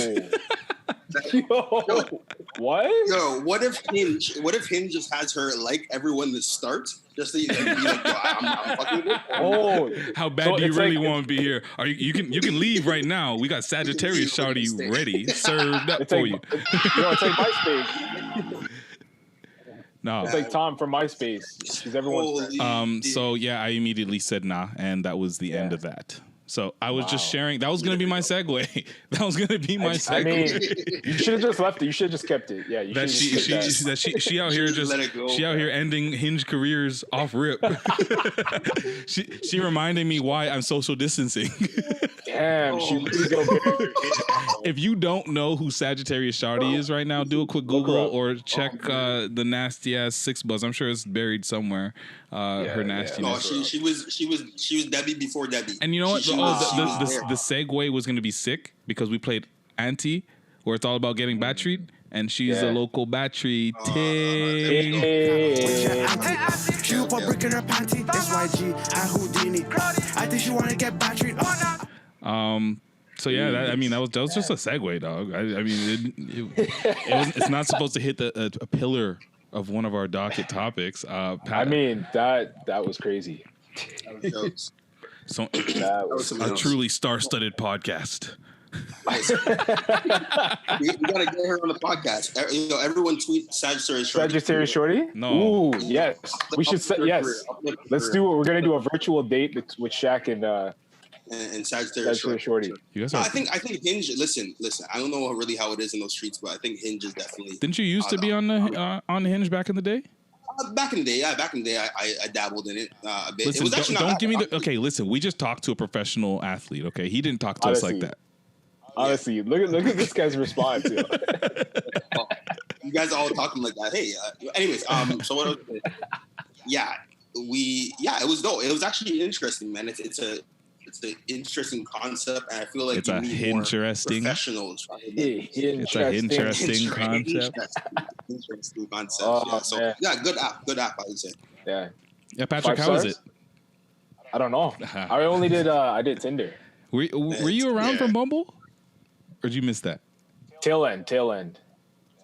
What? Yo, what if Hinge just has her like everyone to start? Just so you can be like, yo, I'm fucking good. Oh, how bad do you really want to be here? You can leave right now. We got Sagittarius Shouty ready, served up for you. It's like MySpace. No, it's like Tom from MySpace because everyone's. So yeah, I immediately said nah, and that was the end of that. So I was just sharing. That was going to be my segue. That was going to be my segue. I mean, you should have just left it. You should have just kept it. Yeah, you should she out here she out here ending Hinge careers off rip. she reminded me why I'm social distancing. Damn, if you don't know who Sagittarius Shouty is right now, do a quick Google or check the nasty ass Six Buzz. I'm sure it's buried somewhere. Her nastiness. No, she was Debbie before Debbie. And you know what? The segue was going to be sick because we played Auntie, where it's all about getting bat treat. and she's a local battery. She up a brick in her panty. SYG and Houdini. I think she wanna get battery. So yeah, that was just a segue, dog. I mean, it's not supposed to hit a pillar of one of our docket topics. I mean, that was crazy. So a truly star-studded podcast. We gotta get her on the podcast. Everyone tweet Sagittarius Shorty. Sagittarius Shorty? No. Ooh, yes. We should say yes. Let's do it. We're gonna do a virtual date with Shaq and Sagittarius Shorty. You guys I think Hinge. Listen. I don't know really how it is in those streets, but I think Hinge is definitely. Didn't you used to be on the Hinge back in the day? Back in the day, I dabbled in it a bit. Listen, it was actually don't give me the. Okay, listen. We just talked to a professional athlete. Okay, he didn't talk to us like that. Honestly, look at this guy's response. You guys are all talking like that. Hey, anyways, so what? It was dope. It was actually interesting, man. It's an interesting concept, and I feel like it's a interesting professionals. It's an interesting concept. Interesting concept. Oh, so good app. I would say. Yeah. Yeah, Patrick, how is it? I don't know. I only did Tinder. Were you around from Bumble? Or did you miss that? Tail end. Yeah.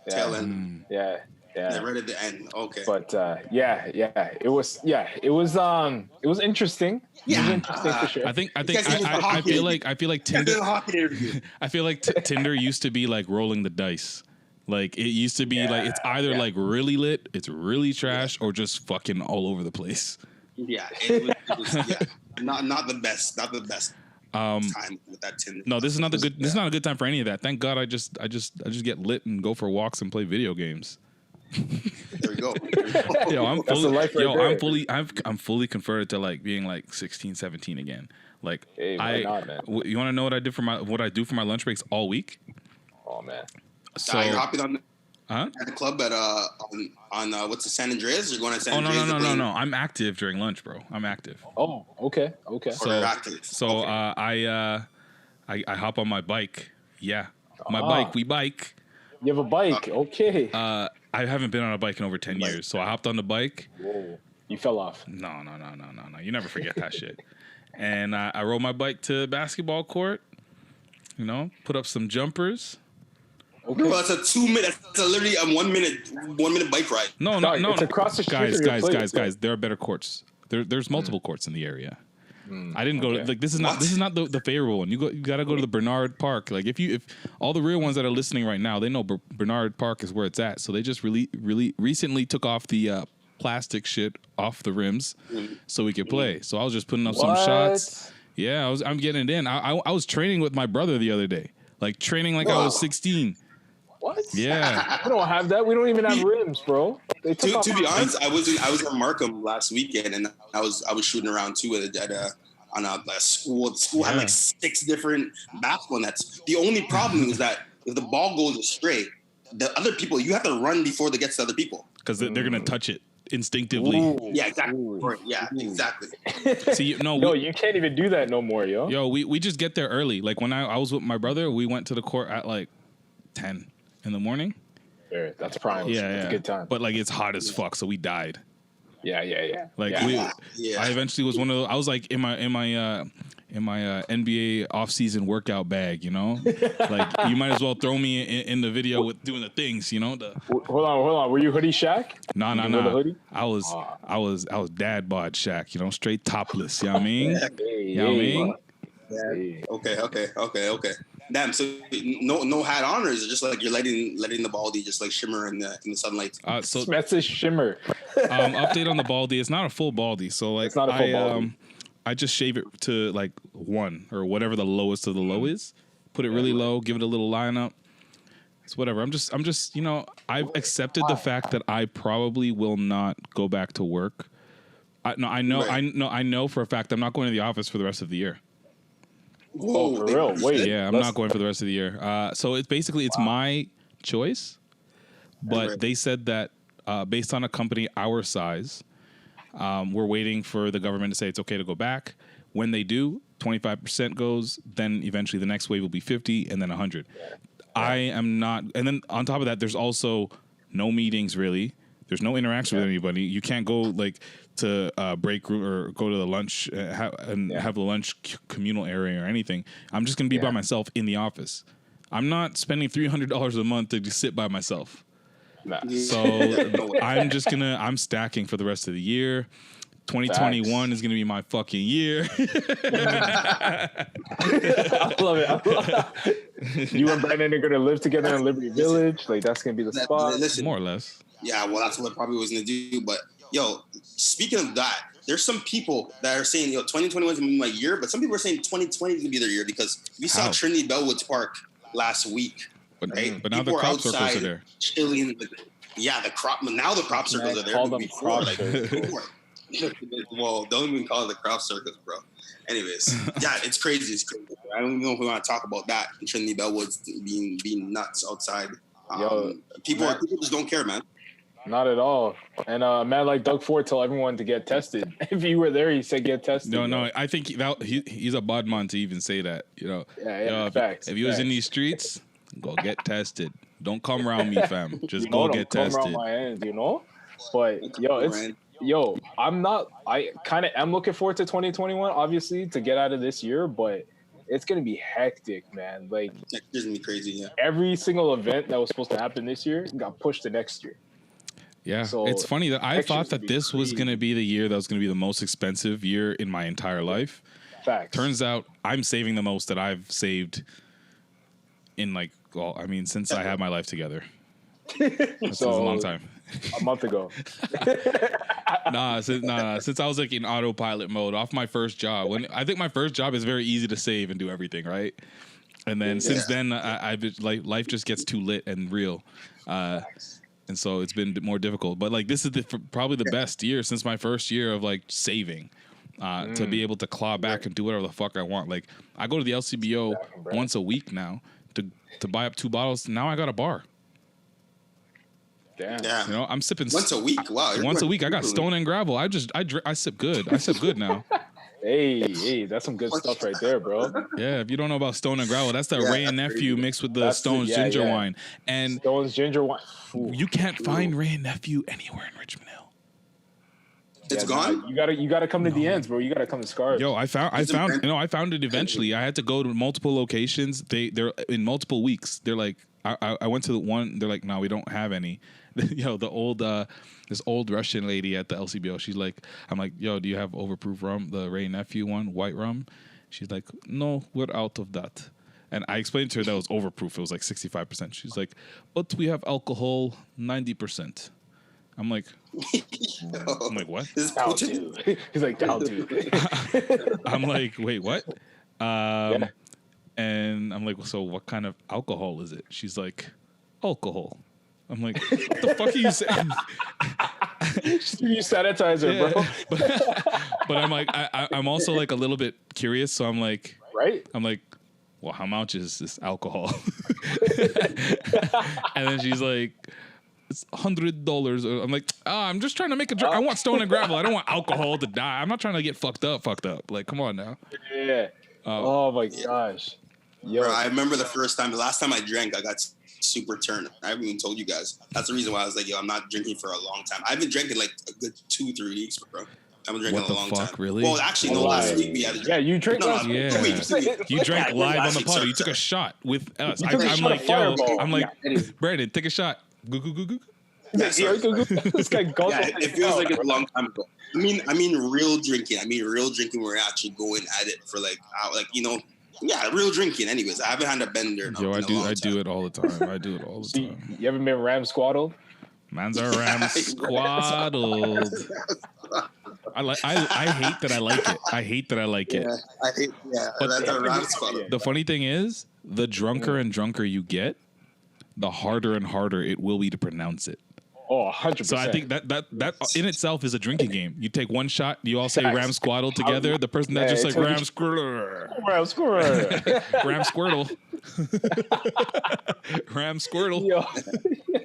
Tail end. Yeah. Right at the end. Okay. But it was interesting. Yeah. It was interesting for sure. I feel like Tinder. I feel like Tinder used to be like rolling the dice. Like it used to be like it's either like really lit, it's really trash, or just fucking all over the place. Yeah. It was not the best. Not the best. Time with that Tinder. No, this is not the good. This is not a good time for any of that. Thank God, I just get lit and go for walks and play video games. There we go. I'm fully converted to like being like 16, 17 again. Like hey, why not, man? You want to know what I do for my lunch breaks all week? Oh man. So you're hopping on at the club at on what's the San Andreas? You're going to San Andreas? No. I'm active during lunch, bro. I'm active. Oh, okay. So I hop on my bike. Yeah, my bike. We bike. You have a bike, okay? I haven't been on a bike in over 10 years, so I hopped on the bike. Whoa, you fell off. No. You never forget that shit. And I rode my bike to the basketball court. Put up some jumpers. Okay. Bro, it's a 2 minute. It's literally a 1 minute bike ride. No. It's across the street. Guys. There are better courts. There's multiple courts in the area. I didn't go to like this is not the favorable one. You got to go to the Bernard Park. Like if all the real ones that are listening right now, they know Bernard Park is where it's at. So they just really recently took off the plastic shit off the rims so we could play. So I was just putting up some shots. Yeah, I'm getting it in. I was training with my brother the other day. Like training like I was 16. What? Yeah. We don't have that. We don't even have rims, bro. To be honest, I was in Markham last weekend, and I was shooting around too on a school. The school had like 6 different basketball nets. The only problem is that if the ball goes astray, the other people, you have to run before they get to other people because they're gonna touch it instinctively. Ooh. Yeah, exactly. Ooh. Yeah, exactly. See, you can't even do that no more, yo. Yo, we just get there early. Like when I was with my brother, we went to the court at like 10 in the morning. Fair. That's prime. Yeah, it's a good time. But like it's hot as fuck, so we died. Yeah. Like I eventually was one of those. I was like in my NBA off-season workout bag, Like you might as well throw me in the video with doing the things, Hold on. Were you hoodie Shaq? No. I was dad bod Shaq, straight topless. You know what I mean? Okay. Damn. So no hat on, or is it just like you're letting the baldy just like shimmer in the sunlight? So that's a shimmer. Update on the baldy. It's not a full baldy. So like it's not a full baldy. I just shave it to like 1 or whatever the lowest of the low is. Put it really low. Give it a little lineup. It's whatever. I'm just. I've accepted the fact that I probably will not go back to work. I know for a fact I'm not going to the office for the rest of the year. Whoa, for real? Wait. Yeah, I'm not going for the rest of the year. So it's my choice, but they said that based on a company our size, we're waiting for the government to say it's okay to go back. When they do, 25% goes. Then eventually the next wave will be 50, and then 100. I am not. And then on top of that, there's also no meetings really. There's no interaction with anybody. You can't go like to break room or go to the lunch have the lunch communal area or anything. I'm just gonna be by myself in the office. I'm not spending $300 a month to just sit by myself. Nah. So I'm stacking for the rest of the year. 2021 is gonna be my fucking year. I love it. You and Brandon are gonna live together in Liberty Village. Like that's gonna be the spot. Listen, more or less. Yeah, well, that's what I probably was gonna do. But yo, speaking of that, there's some people that are saying 2021 is gonna be my year, but some people are saying 2020 is gonna be their year because we saw Trinity Bellwoods Park last week. Right? But now the crop circles are there. Chilling. Yeah, the crop circles are there. Call them crop circles. Well, don't even call it the crop circles, bro. Anyways, yeah, it's crazy. It's crazy. I don't even know if we want to talk about that. Trinity Bellwoods being nuts outside. People just don't care, man. Not at all. And a man like Doug Ford told everyone to get tested. If you were there, he said get tested. No. I think he's a bad man to even say that. Facts. If he was in these streets, go get tested. Don't come around me, fam. Just go get tested. Come around my end, But I kind of am looking forward to 2021, obviously, to get out of this year, but it's gonna be hectic, man. Like it's gonna be crazy. Yeah. Every single event that was supposed to happen this year got pushed to next year. Yeah, so it's funny that I thought that this was going to be the year that was going to be the most expensive year in my entire life. Facts. Turns out I'm saving the most that I've saved in since I had my life together. That's a long time. A month ago. Since I was like in autopilot mode off my first job. I think my first job is very easy to save and do everything, right? And then since then, I've life just gets too lit and real. And so it's been more difficult. But like this is probably the best year since my first year of like saving to be able to claw back and do whatever the fuck I want. Like I go to the LCBO once a week now to buy up 2 bottles. Now I got a bar. Damn. I'm sipping once a week. Wow. Once a week. I got Stone and Gravel. I sip good. I sip good now. Hey, that's some good stuff right there, bro. Yeah, if you don't know about Stone and Gravel, that's the Ray and Nephew mixed with the Stone's ginger wine. And Stone's ginger wine. You can't find Ray and Nephew anywhere in Richmond Hill. It's gone. You gotta come to the ends, bro. You gotta come to Scars. Yo, I found it eventually. I had to go to multiple locations. They're in multiple weeks. They're like, I went to the one. They're like, no, we don't have any. The old this old Russian lady at the LCBO. She's like, I'm like, yo, do you have overproof rum, the Ray Nephew one, white rum? She's like, no, we're out of that. And I explained to her that was overproof. It was like 65%. She's like, but we have alcohol 90%. I'm like, what? Down, dude. He's like, down, dude. I'm like, wait, what? And I'm like, so what kind of alcohol is it? She's like, alcohol. I'm like, what the fuck are you saying? You sanitizer, bro. But I'm like, I'm also like a little bit curious. So I'm like, I'm like, well, how much is this alcohol? And then she's like, it's $100. I'm like, I'm just trying to make a drink. I want Stone and Gravel. I don't want alcohol to die. I'm not trying to get fucked up. Like, come on now. Yeah. Oh my gosh. Yo, bro, I remember the last time I drank, I got super turned. I haven't even told you guys. That's the reason why I was like, yo, I'm not drinking for a long time. I've been drinking like a good 2-3 weeks, bro. I've been drinking a long time. Really? Well, actually, no. Last week we had a drink. Yeah, you drank last week. Yeah. You drank live on the pod. You took a shot with us. I'm like, yo, Brandon, take a shot. Goo goo goo goo. This guy goes. It feels like it's a long time ago. I mean, real drinking. Real drinking. We're actually going at it for real drinking. Anyways, I haven't had a bender. Yo, I do it all the time. You ever been ram squaddled? Man's a ram squaddled. I hate that I like it. I hate that I like it. But that's a ram squaddled. The funny thing is, the drunker and drunker you get, the harder and harder it will be to pronounce it. Oh, 100%. So I think that in itself is a drinking game. You take one shot, you all say ram squaddle together. The person that's just like ram squirtle. Ram squirtle. Ram squirtle. Ram squirtle.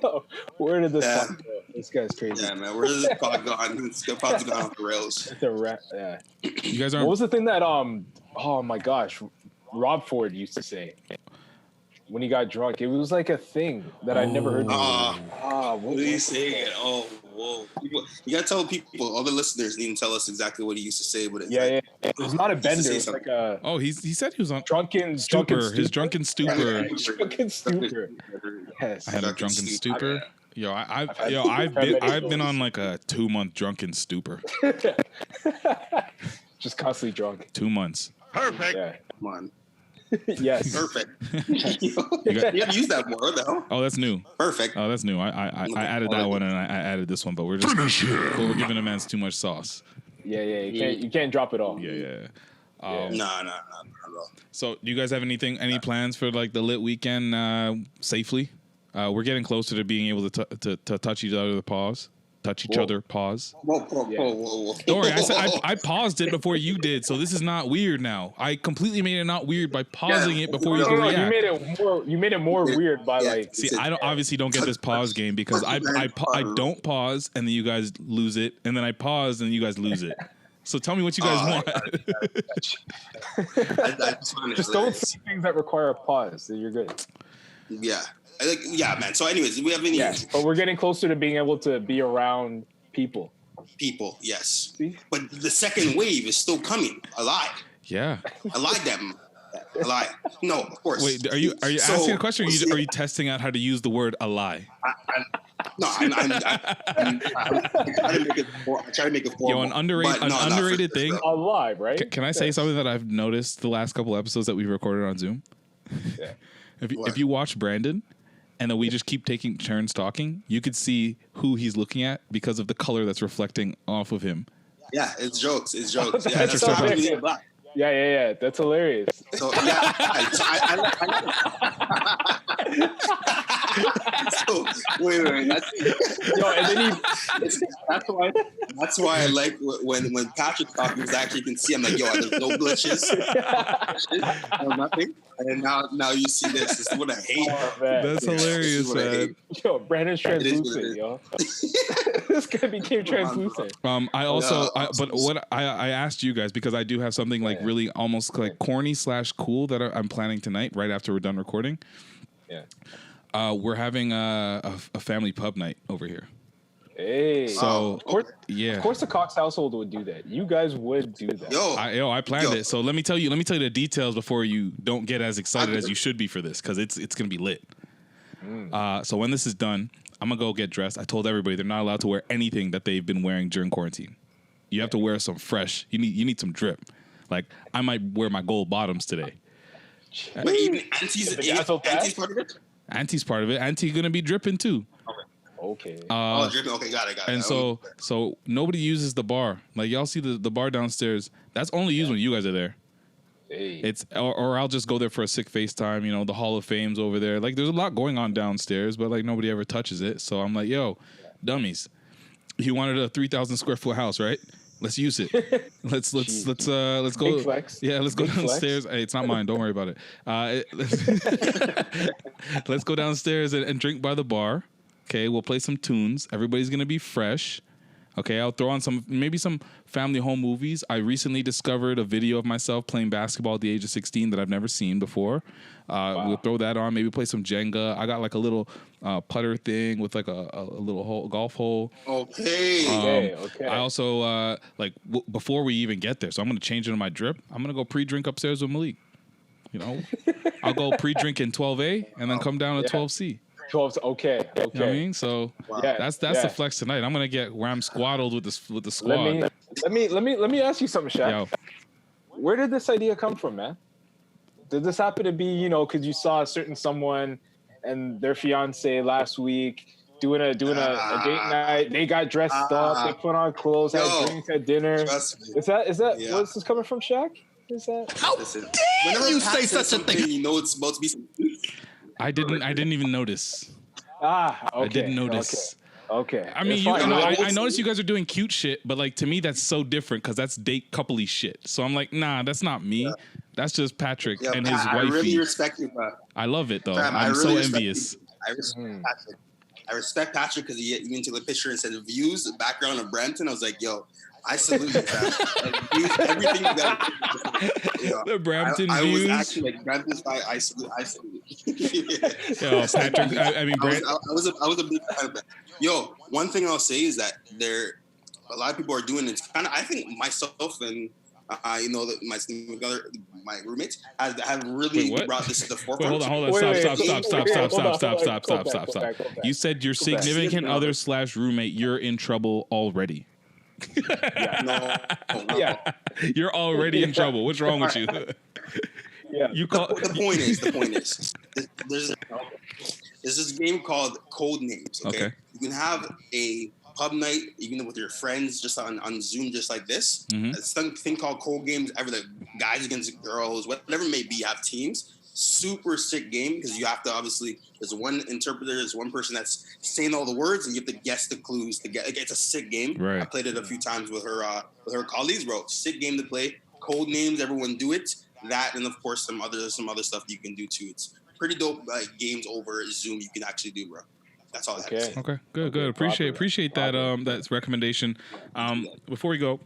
Yo, where did this go? This guy's crazy. Yeah, man. Where did this pod gone? This pod's gone off the rails. You guys aren't. What was the thing that oh my gosh, Rob Ford used to say? when he got drunk. It was like a thing that I never heard. What did he say? Oh, whoa! You gotta tell people, all the listeners need to tell us exactly what he used to say. But it's not a bender. It's like a. Oh, he said he was on drunken stupor. His drunken stupor. Drunken stupor. Yes. I had a drunken stupor. Yo, I've been on like a 2-month drunken stupor. Just constantly drunk. 2 months. Perfect. Yeah. Come on. Yes. Perfect. You have to use that more. What the hell? Oh, that's new. Perfect. Oh, that's new. I added that one and I added this one, but we're giving the man's too much sauce. Yeah. You can't drop it all. Yeah. No. So, do you guys have any plans for like the lit weekend safely? We're getting closer to being able to touch each other. Touch each other. Pause. Whoa. Don't worry. I said I paused it before you did, so this is not weird now. I completely made it not weird by pausing it before you could react. You made it more weird by like. See, I obviously don't get this pause game because I don't pause and then you guys lose it, and then I pause and you guys lose it. So tell me what you guys want. Just don't say things that require a pause. So you're good. Yeah. Man. So, anyways, we have any? Yes, but we're getting closer to being able to be around people. People, yes. See? But the second wave is still coming. Alive. Yeah. Alive. No, of course. Wait, are you asking a question? Or are you testing out how to use the word ally? I'm trying to make it formal. Yo, an underrated thing. Alive, right? Can I say something that I've noticed the last couple episodes that we've recorded on Zoom? Yeah. If you watch Brandon, and then we just keep taking turns talking, you could see who he's looking at because of the color that's reflecting off of him. Yeah, it's jokes. Yeah, that's how I really black. Yeah. That's hilarious. So yeah, so wait. That's why I like when Patrick's talking. Because actually you can see I'm like, yo, there's no glitches, no nothing. And now you see this. This is what I hate. Oh, that's hilarious, man. Yo, Brandon's translucent, yo. This guy became translucent. I asked you guys because I do have something like really almost like corny / cool that I'm planning tonight right after we're done recording. Yeah. We're having a family pub night over here. Hey. So of course the Cox household would do that. You guys would do that. I planned it. So let me tell you the details before you don't get as excited as you should be for this because it's gonna be lit. So when this is done, I'm gonna go get dressed. I told everybody they're not allowed to wear anything that they've been wearing during quarantine. You have to wear some fresh. You need some drip. Like I might wear my gold bottoms today. But even Auntie's part of it. Auntie's part of it. Auntie gonna be dripping too. Okay. Dripping. Okay, got it. And so nobody uses the bar. Like y'all see the bar downstairs. That's only used when you guys are there. Hey. It's or I'll just go there for a sick FaceTime. You know, the Hall of Fame's over there. Like there's a lot going on downstairs, but like nobody ever touches it. So I'm like, yo, dummies, you wanted a 3,000 square foot house, right? Let's use it. Let's go. Big flex. Yeah, let's go downstairs. Hey, it's not mine. Don't worry about it. Let's go downstairs and drink by the bar. Okay, we'll play some tunes. Everybody's gonna be fresh. Okay, I'll throw on some family home movies. I recently discovered a video of myself playing basketball at the age of 16 that I've never seen before. We'll throw that on. Maybe play some Jenga. I got like a little putter thing with like a little golf hole. Okay. Okay. I also before we even get there, so I'm gonna change into my drip. I'm gonna go pre-drink upstairs with Malik. You know, I'll go pre-drink in 12A and then come down to 12C. 12. Okay. You know what I mean? So that's the flex tonight. I'm gonna get where I'm squaddled with the squad. Let me ask you something, Shaq. Yo. Where did this idea come from, man? Did this happen to be, because you saw a certain someone and their fiance last week doing a date night? They got dressed up, they put on clothes, had drinks, had dinner. Is that where's this coming from, Shaq? Is that how dare you say such a thing? You know it's supposed to be some. I didn't even notice. Okay. I didn't notice. Okay. I mean, I noticed you guys are doing cute shit, but like to me, that's so different because that's date coupley shit. So I'm like, nah, that's not me. Yeah. That's just Patrick and his wifey. I really respect you, bro. I love it though. I'm really so envious. I respect Patrick. I respect Patrick because he even took a picture and said views, the background of Brampton. I was like, yo, I salute you, fam. Like, everything you got. The Brampton I views. was actually like Brampton. I salute. Yo, Patrick. I mean, Brant. I was a big fan of that. Yo, one thing I'll say is that a lot of people are doing it. Kind of, I think myself and my roommates have really brought this to the forefront. Wait, hold on. Stop. You said your significant other / roommate, you're in trouble already. Yeah. You're already in trouble. What's wrong with you? Yeah. The point is, there's this game called Code Names. Okay. You can have a pub night, even with your friends, just on Zoom, just like this. Mm-hmm. It's something called Code Games. Like guys against girls, whatever it may be. You have teams. Super sick game because you have to obviously. There's one interpreter. There's one person that's saying all the words, and you have to guess the clues to get. It's a sick game. Right. I played it a few times with her colleagues, bro. Sick game to play. Code Names. Everyone do it. That and of course some other stuff you can do too. It's pretty dope. Games over Zoom you can actually do, bro. That's all I have to say. Okay, good. Appreciate that that recommendation. Before we go,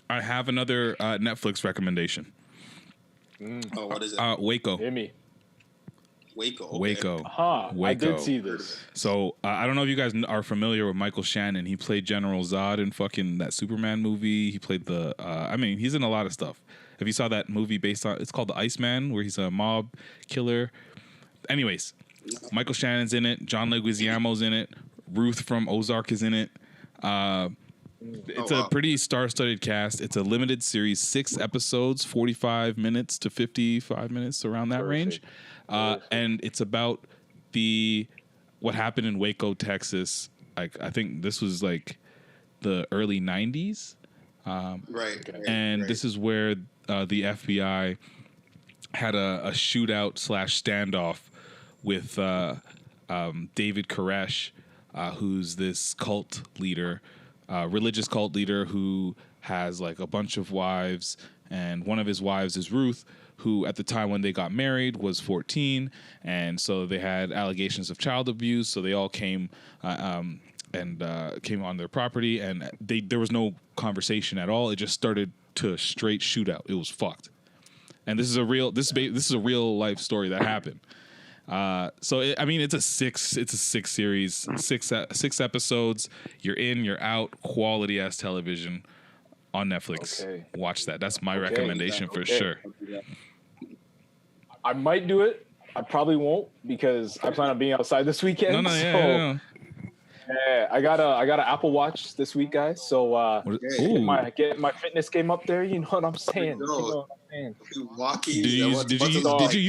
I have another Netflix recommendation. Oh, what is it? Waco. Hear me. Waco. Okay. Waco. I did see this. So I don't know if you guys are familiar with Michael Shannon. He played General Zod in fucking that Superman movie. He played he's in a lot of stuff. If you saw that movie it's called The Iceman, where he's a mob killer. Anyways, Michael Shannon's in it. John Leguizamo's in it. Ruth from Ozark is in it. It's a pretty star-studded cast. It's a limited series, 6 episodes, 45 minutes to 55 minutes, around that range. And it's about what happened in Waco, Texas. I think this was like the early 90s. And this is where the FBI had a shootout / standoff with David Koresh, who's this cult leader, religious cult leader who has like a bunch of wives, and one of his wives is Ruth, who at the time when they got married was 14, and so they had allegations of child abuse. So they all came came on their property, and there was no conversation at all. It just started to a straight shootout. It was fucked. And this is a real life story that happened. It's a six series, 6 episodes. You're in, you're out, quality ass television on Netflix. Okay. Watch that. That's my recommendation for sure. I might do it. I probably won't because I plan on being outside this weekend. Yeah, I got an Apple Watch this week, guys. So get my fitness game up there. You know what I'm saying? Did you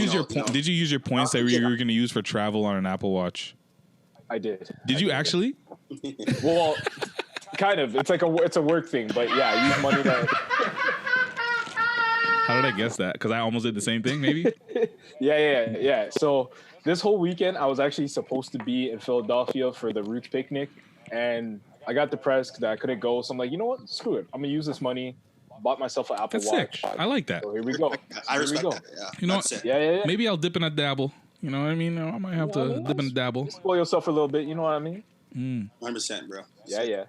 use your points that you were going to use for travel on an Apple Watch? I did. Did you actually? Well, kind of. It's a work thing, but yeah, I use money that. How did I guess that? Because I almost did the same thing, maybe. Yeah. So this whole weekend, I was actually supposed to be in Philadelphia for the Roots picnic, and I got depressed because I couldn't go. So I'm like, you know what? Screw it. I'm gonna use this money. Bought myself an Apple Watch. Sick. I like that. So here we go. I respect that. Yeah. You know what? Yeah. Maybe I'll dip in a dabble. You know what I mean? I might have to dip in a dabble. Spoil yourself a little bit. You know what I mean? 100%, bro. Yeah.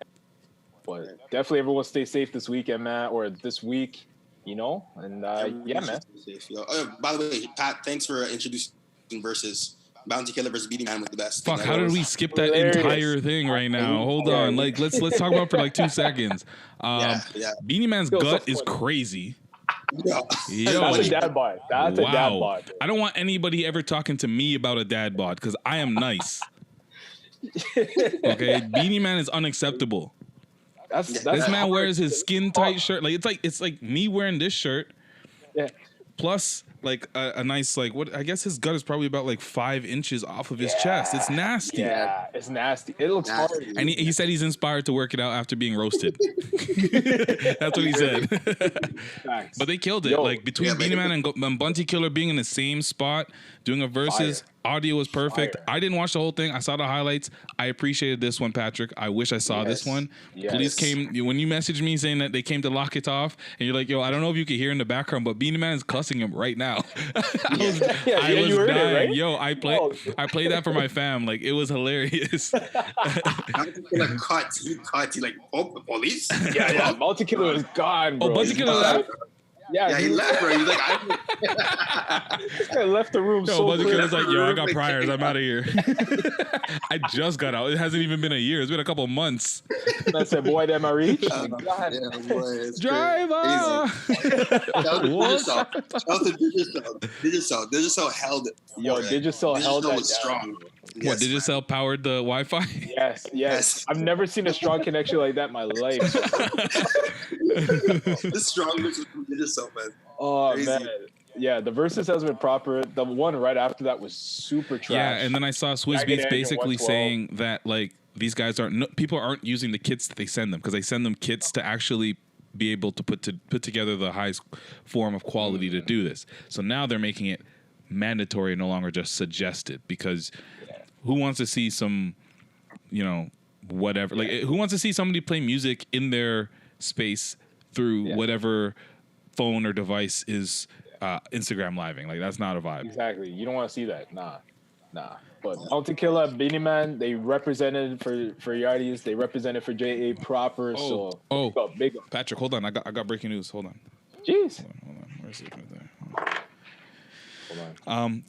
But definitely everyone stay safe this weekend, man, or this week. You know, and yeah, man. Safe, by the way, Pat, thanks for introducing Versus. Bounty Killer versus Beanie Man was the best. Fuck, how did we skip that entire thing right now? Hold on. Like let's talk about it for like 2 seconds. Beanie Man's gut is crazy. Yo, that's a dad bod. That's a dad bod. I don't want anybody ever talking to me about a dad bod because I am nice. Okay, Beanie Man is unacceptable. This man wears his skin tight shirt. Like it's like me wearing this shirt. Yeah. Plus like a nice what I guess his gut is probably about like 5 inches off of his chest. It's nasty. Yeah, it's nasty. It looks hard. And he said he's inspired to work it out after being roasted. That's what he said. But they killed it. Like between Beanie Man and Bounty Killer being in the same spot doing a versus. Audio was perfect. I didn't watch the whole thing. I saw the highlights. I appreciated this one, Patrick. I wish I saw this one. Police came when you messaged me saying that they came to lock it off, and you're like, "Yo, I don't know if you could hear in the background, but Beanie Man is cussing him right now." now. I was you heard dying. it, right? Yo, I played that for my fam. Like, it was hilarious. Like cut. He like, oh, the police. Yeah. Multi-Killer is gone, bro. Oh, Multi-Killer left? Yeah, he left, bro. He's like, this guy left the room. Yo, Multi-Killer's like, yo, I got priors. I'm out of here. I just got out. It hasn't even been a year. It's been a couple of months. I said, boy, damn I reach. Driver. Digicel held it. Yo, Digicel held that strong. Yes, what, Digicel powered the Wi-Fi? Yes. I've never seen a strong connection like that in my life. The strongest was Digicel, man. Oh, crazy. man. Yeah, the versus has been proper. The one right after that was super trash. Yeah, and then I saw Swizz Beatz basically saying that, like, these guys people aren't using the kits that they send them, because they send them kits to actually be able to put together the highest form of quality to do this. So now they're making it mandatory, no longer just suggested, because who wants to see some, whatever, like, who wants to see somebody play music in their space through whatever phone or device is Instagram living? Like, that's not a vibe. Exactly. You don't want to see that. Nah. But Auntie Killer, Beanie Man, they represented for Yardis. They represented for JA proper. Big up. Patrick, hold on. I got breaking news. Hold on. Jeez. Hold on. Where's it right there? Hold on.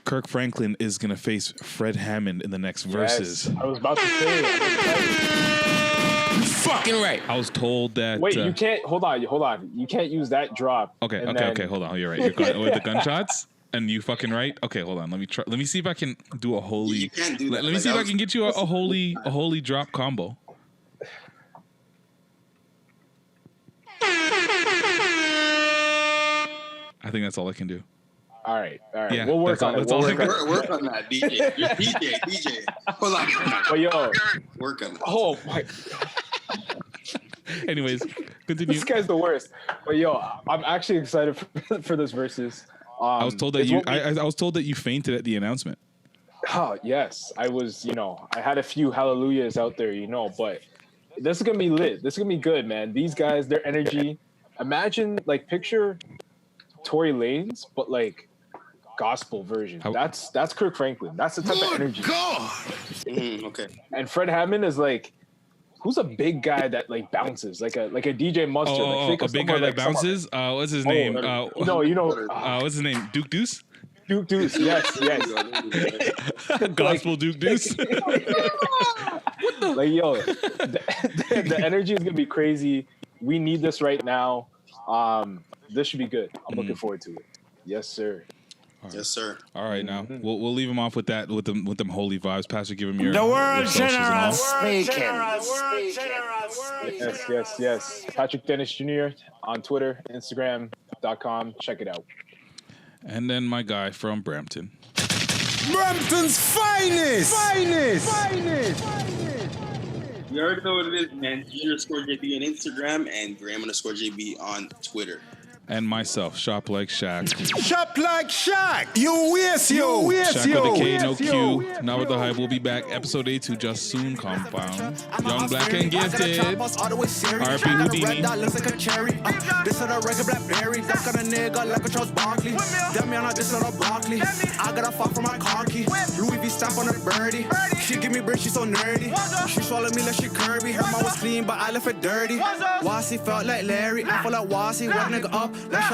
Kirk Franklin is gonna face Fred Hammond in the next verses. I was about to say it. Fucking right. I was told that. Wait, you can't. Hold on. You can't use that drop. Okay. Hold on. You're right. You're going with the gunshots. And you fucking right. Okay, hold on. Let me try. Let me see if I can do a holy. You can't do that. Let me see if I can get you a holy drop combo. I think that's all I can do. All right. Yeah, we'll work on it. Work on that, DJ. You're DJ. Hold on. But yo, work on that. Oh my. Anyways, continue. This guy's the worst. But yo, I'm actually excited for this versus. I was told that I was told that you fainted at the announcement. Oh yes, I was. I had a few hallelujahs out there. But this is gonna be lit. This is gonna be good, man. These guys, their energy. Imagine, like, picture Tory Lanez, but like gospel version. That's Kirk Franklin. That's the type of energy. God. Okay. And Fred Hammond is like, who's a big guy that like bounces like a DJ Mustard? A big guy that bounces. What's his name? What's his name? Duke Deuce. Duke Deuce. Yes. Gospel Duke Deuce. Like, yo, the energy is gonna be crazy. We need this right now. This should be good. I'm looking forward to it. Yes, sir. Right. Yes, sir. All right, now we'll leave him off with that, with them holy vibes. Pastor, give him your the world generous speaking. Yes. Patrick Dennis Jr. on Twitter, Instagram.com. Check it out. And then my guy from Brampton. Brampton's finest. You already know what it is, man. G_JB on Instagram and Graham_JB on Twitter. And myself, Shop Like Shaq. Shop Like Shaq. You waste you. Shaq with a K, no Q. Now with the hype. We'll be back. Episode 82 just soon. Compound. Young, black, and gifted. R.P. Houdini. This is a regular blackberry. That's got a nigga like a Charles Barkley. Damn me on this little broccoli. I got a fuck from my car key. Louis V stamp on a birdie. She give me bread, she so nerdy. She swallowed me like she Kirby. Her mouth was clean, but I left it dirty. Wasi felt like Larry. I felt like Wasi. One nigga up. Let's